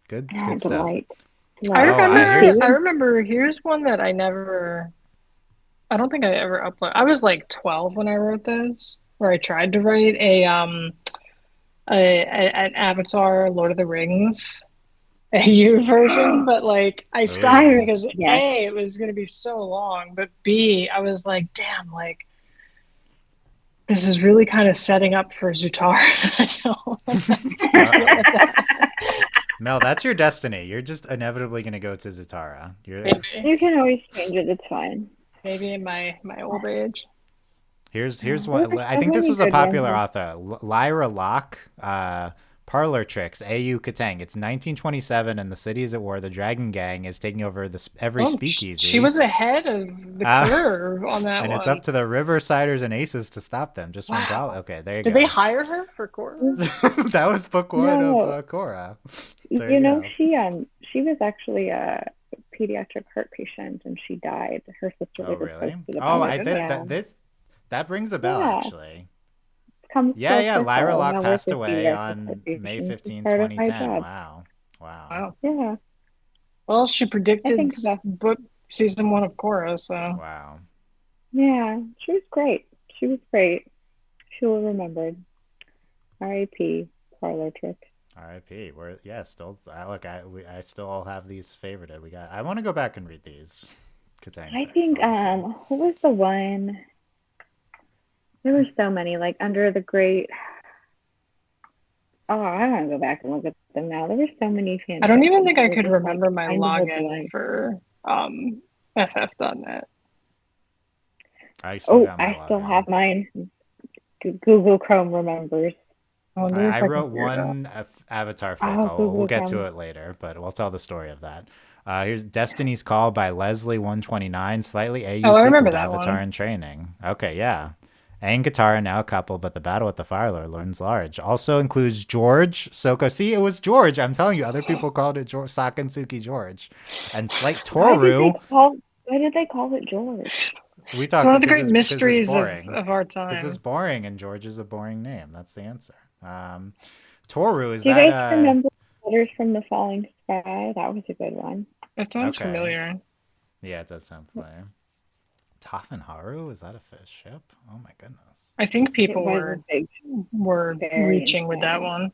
Good stuff. I remember. Here's one that I don't think I ever uploaded. I was like 12 when I wrote those, or I tried to write an Avatar Lord of the Rings AU version, but like I stopped because A, it was going to be so long, but B, I was like, damn, like this is really kind of setting up for Zutara. Mel, that's your destiny. You're just inevitably going to go to Zutara. You can always change it. It's fine. Maybe in my old age. Here's one. I think this was a popular author, Lyra Locke, Parlor Tricks, AU Katang. It's 1927 and the city is at war. The Dragon Gang is taking over every speakeasy. She was ahead of the curve on that and one. it's up to the Riversiders and Aces to stop them. Just one problem. Okay, there you go. Did they hire her for Korra? That was book one of Korra. You know, she was actually a pediatric heart patient and she died. Her sister was really? That rings a bell actually. Lyra Locke passed away on May 15, 2010. Wow. Yeah. Well, she predicted book season 1 of Korra, so. Wow. Yeah, she was great. She will be remembered. R.I.P. Parlor Trick. R.I.P. Still look. I still have these favorited. I want to go back and read these. I think who was the one? There were so many, like Under the Great. Oh, I want to go back and look at them now. There were so many fans. I don't even think I could remember my login for FF.net. I still have mine. Google Chrome remembers. I wrote one Avatar fic. We'll get to it later, but we'll tell the story of that. Here's Destiny's Call by Leslie129. Slightly AU sequel to Avatar in training. Okay, yeah. Aang and Katara now a couple, but the battle with the Fire Lord learns large. Also includes George, Sokka. See, it was George. I'm telling you, other people called it Sokka and Suki George. And slight Toru. Why did they call it George? We talked. It's one of the great mysteries of our time. This is boring, and George is a boring name. That's the answer. Toru, Do you guys remember Letters from the Falling Sky? That was a good one. It sounds familiar. Yeah, it does sound familiar. Toph and Haru? Is that a fish ship? Oh my goodness. I think people were reaching with that one.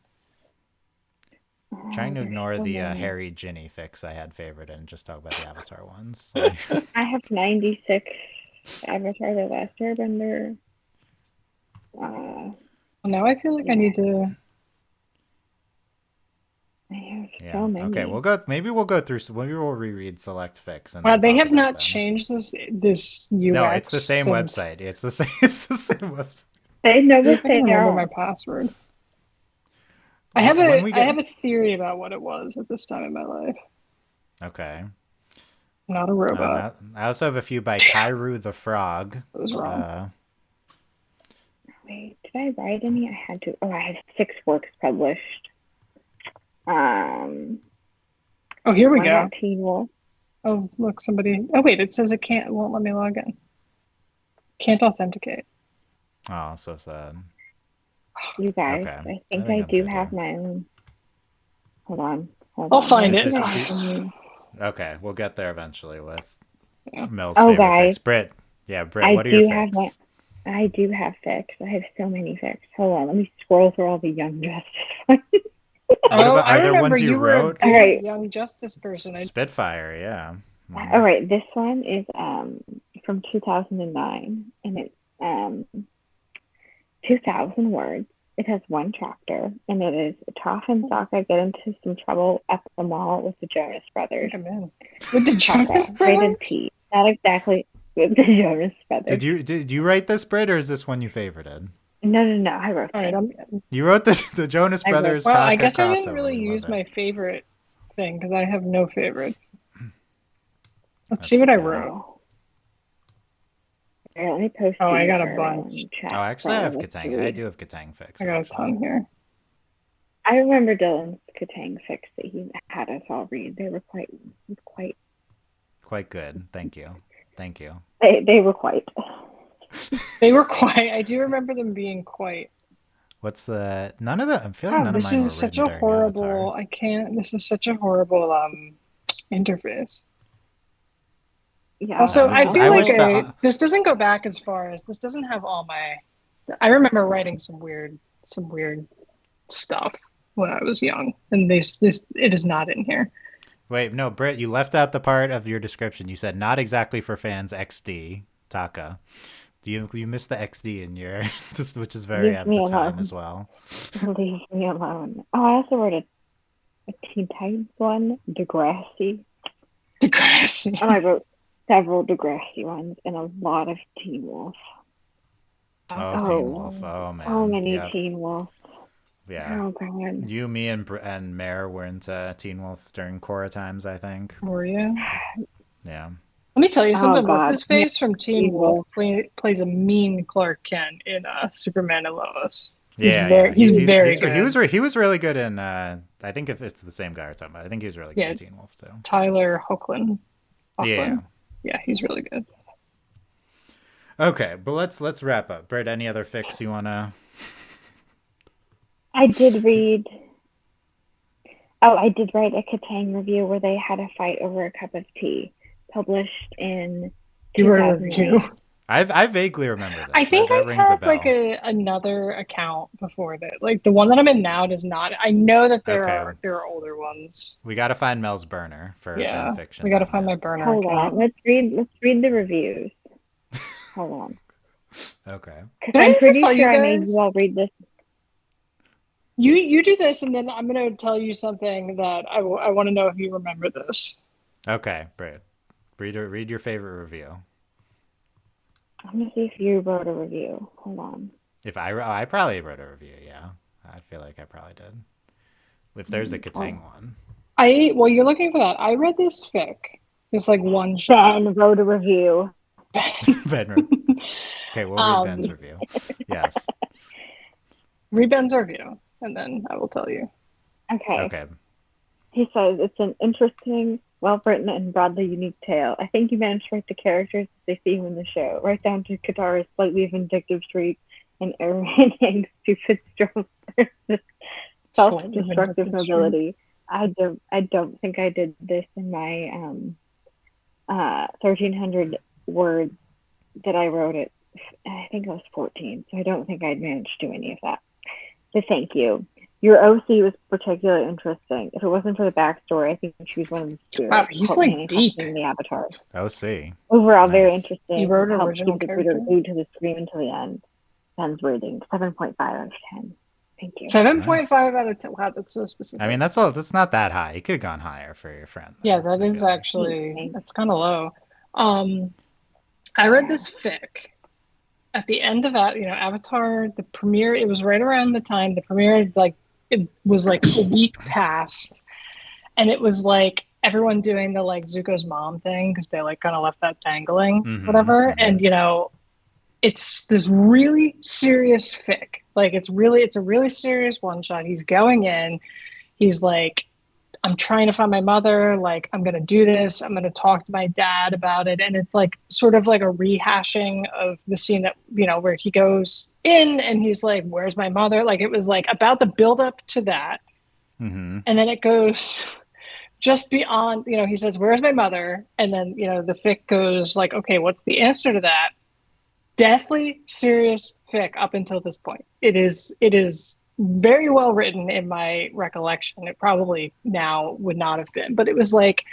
Trying to ignore the Harry Ginny fics I had favorite and just talk about the Avatar ones. I have 96 Avatar: The Last Airbender. Now I feel like I need to. I have so many. Okay, maybe we'll go through. Maybe we'll reread select fics. And they have not changed this UX. No, it's the same website. It's the same. It's the same website. They know what they remember my password. I have a theory about what it was at this time in my life. Okay. Not a robot. I also have a few by Kairu the Frog. That was wrong. Wait, did I write any? I had to. Oh, I had 6 works published. Here we go. Teen Wolf. Oh, look, somebody. Oh, wait, it says it won't let me log in. Can't authenticate. Oh, so sad. You guys, I think I do have my own. Hold on. I'll find it. Okay, we'll get there eventually with Mel's favorite fics. Brit, what are your fics? I do have fics. I have so many fics. Hold on, let me scroll through all the Young Justice ones. Are there ones you wrote? All right, Young Justice person. Spitfire, yeah. Mm-hmm. All right, this one is from 2009, and it's 2,000 words. It has 1 chapter, and it is Toph and Sokka get into some trouble at the mall with the Jonas Brothers. With the Jonas Brothers? Rated T. Not exactly with the Jonas Brothers. Did you write this, Brit, or is this one you favorited? No. I wrote it. You wrote the Jonas Brothers. Well, I guess I didn't really use my favorite thing because I have no favorites. Let's see what I wrote. Here, let me post. Oh, I got a bunch. Actually, I have Katang. I do have Katang fics. I got a ton here. I remember Dylan's Katang fics that he had us all read. They were quite good. Thank you. They were quite. They were quite. I do remember them being quite. What's the none of the? I'm feeling none of mine were This is such a horrible. Avatar. I can't. This is such a horrible interface. Yeah. Also, I feel like this doesn't go back as far as this doesn't have all my. I remember writing some weird stuff when I was young, and this it is not in here. Wait, no, Britt, you left out the part of your description. You said not exactly for fans. XD Taka. You missed the XD in your, which is very at the time as well. Leave me alone. Oh, I also wrote a Teen Titans one, Degrassi. And I wrote several Degrassi ones and a lot of Teen Wolf. Teen Wolf. Oh man. So many Teen Wolf. Yeah. Oh God. You, me, and Mare were into Teen Wolf during Korra times, I think. Were you? Yeah. Let me tell you Oh something. What's God. his face from Teen Wolf Wolf. plays a mean Clark Kent in Superman and Lois. Yeah. He's very good. He was really good in. I think if it's the same guy we're talking about, I think he was really good in Teen Wolf too. Tyler Hoechlin. Yeah. Yeah, he's really good. Okay, but let's wrap up. Britt, any other fics you wanna? I did read. Oh, I did write a Katang review where they had a fight over a cup of tea, published in You wrote a 2008. review. I vaguely remember this. I think that I rings a had bell. like another account before that. Like the one that I'm in now does not. I know that there are older ones. We got to find Mel's burner for fan fiction. We got to find my burner. Hold account. on, let's read the reviews. Hold on. Okay. Because I'm pretty sure I made you all read this. You do this, and then I'm going to tell you something that I want to know if you remember this. Okay, Britt. Read your favorite review. I'm going to see if you wrote a review. Hold on. If I probably wrote a review, yeah. I feel like I probably did. If there's a Katang one. Well, you're looking for that. I read this fic. This like one shot. Ben wrote a review. Ben. Okay, we'll read Ben's review. Yes. Read Ben's review, and then I will tell you. Okay. He says, it's an interesting, well-written, and broadly unique tale. I think you managed to write the characters as they see in the show, right down to Katara's slightly vindictive streak and Aaron's stupid self-destructive nobility. I don't think I did this in my 1,300 words that I wrote it. I think I was 14, so I don't think I'd managed to do any of that. So thank you. Your OC was particularly interesting. If it wasn't for the backstory, I think she was one of the spirits. Wow, he's like deep in the Avatar. OC. Overall, nice. very interesting. You wrote Helped original keep the reader glued to the screen until the end. Ben's rating 7.5 out of 10. Thank you. 7.5 out of 10. Wow, that's so specific. I mean, that's not that high. You could have gone higher for your friend. Though, yeah, that is actually that's kind of low. I read this fic at the end of Avatar, the premiere. It was right around the time the premiere, like it was like a week past, and it was like everyone doing the like Zuko's mom thing because they like kind of left that dangling, whatever. And it's this really serious fic. Like it's a really serious one shot. He's going in. He's like, I'm trying to find my mother. Like, I'm going to do this. I'm going to talk to my dad about it. And it's like sort of like a rehashing of the scene that, where he goes in and he's like, where's my mother? Like, it was like about the buildup to that. And then it goes just beyond, he says, where's my mother? And then, the fic goes like, okay, what's the answer to that? Deathly serious fic up until this point. It is very well written in my recollection. It probably now would not have been, but it was like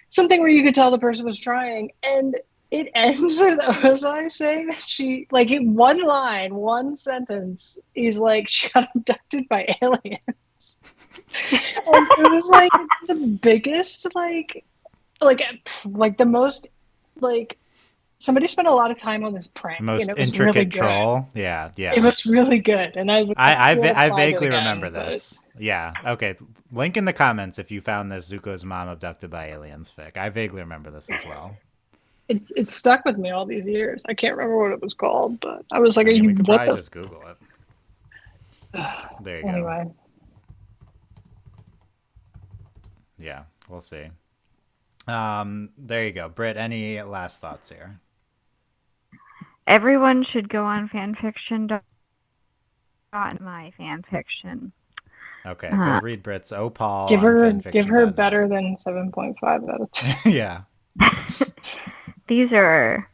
something where you could tell the person was trying. And it ends with Ozai saying that she, like in one line, one sentence, he's like, she got abducted by aliens. And it was like the biggest, like the most, like, somebody spent a lot of time on this prank. Most and it was intricate really troll. Yeah. It was really good. And I vaguely remember this. Yeah. Okay. Link in the comments if you found this Zuko's mom abducted by aliens fic. I vaguely remember this as well. It stuck with me all these years. I can't remember what it was called, but I was like, we could probably just Google it. There you go. Anyway. Yeah, we'll see. There you go. Britt, any last thoughts here? Everyone should go on fanfiction.myfanfiction. Okay, go read Britt's Opal. Give her better than 7.5 out of 10. Yeah. These are.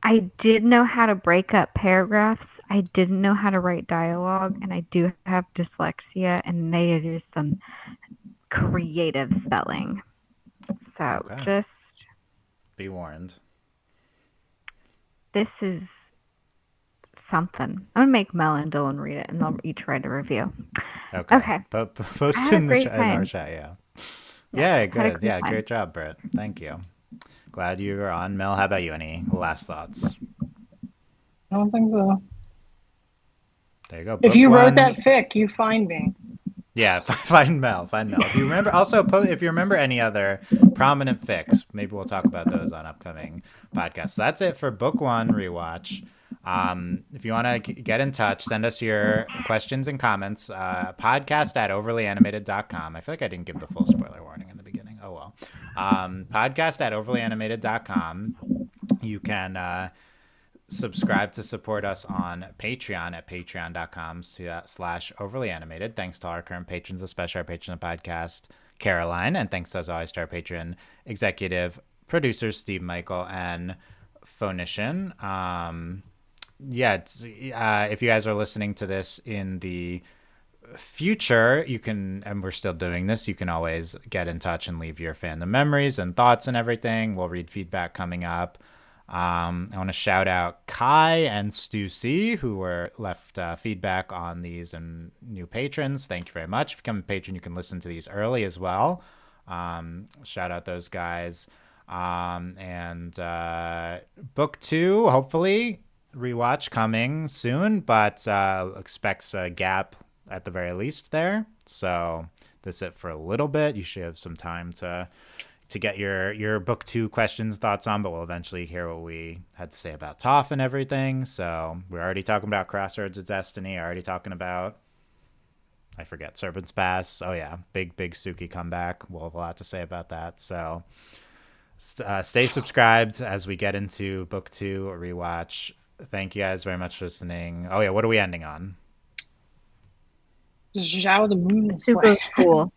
I did know how to break up paragraphs. I didn't know how to write dialogue, and I do have dyslexia, and they are some creative spelling. So just be warned. This is something. I'm gonna make Mel and Dylan read it, and they'll each write a review. Okay. Post in our chat. Yeah. Yeah. Good. Yeah. Great job, Britt. Thank you. Glad you were on. Mel, how about you? Any last thoughts? I don't think so. There you go. If Book you wrote one. that fic, you find me. Yeah, find Mel. Find Mel. If you remember, also if you remember any other prominent fics, maybe we'll talk about those on upcoming podcasts. So that's it for book one rewatch. If you want to get in touch, send us your questions and comments. Podcast at overlyanimated.com. I feel like I didn't give the full spoiler warning in the beginning. Oh well. Podcast at overlyanimated.com. You can subscribe to support us on Patreon at patreon.com/overlyanimated. Thanks to our current patrons, especially our patron of the podcast, Caroline, and thanks as always to our patron executive producers, Steve, Michael, and Phonician. If you guys are listening to this in the future, you can, and we're still doing this, you can always get in touch and leave your fandom memories and thoughts and everything. We'll read feedback coming up. I want to shout out Kai and Stu C, who were left feedback on these, and new patrons. Thank you very much. If you become a patron, you can listen to these early as well. Shout out those guys. And book two, hopefully, rewatch coming soon, but expects a gap at the very least there. So that's it for a little bit. You should have some time to get your book two questions, thoughts on, but we'll eventually hear what we had to say about Toph and everything. So we're already talking about Crossroads of Destiny, already talking about, I forget, Serpent's Pass. Oh yeah, big Suki comeback. We'll have a lot to say about that. So stay subscribed as we get into book two rewatch. Thank you guys very much for listening. Oh yeah, what are we ending on? Zhao the Moon Super cool.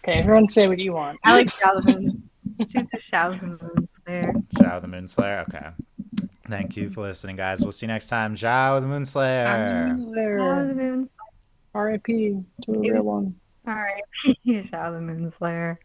Okay, everyone say what you want. I like Zhao the Moon. Shoot the Zhao the Moon Slayer. Zhao the Moon Slayer? Okay. Thank you for listening, guys. We'll see you next time. Zhao the Moon Slayer. Zhao the Moon. R.I.P. to a real one. R.I.P. Zhao the Moon Slayer.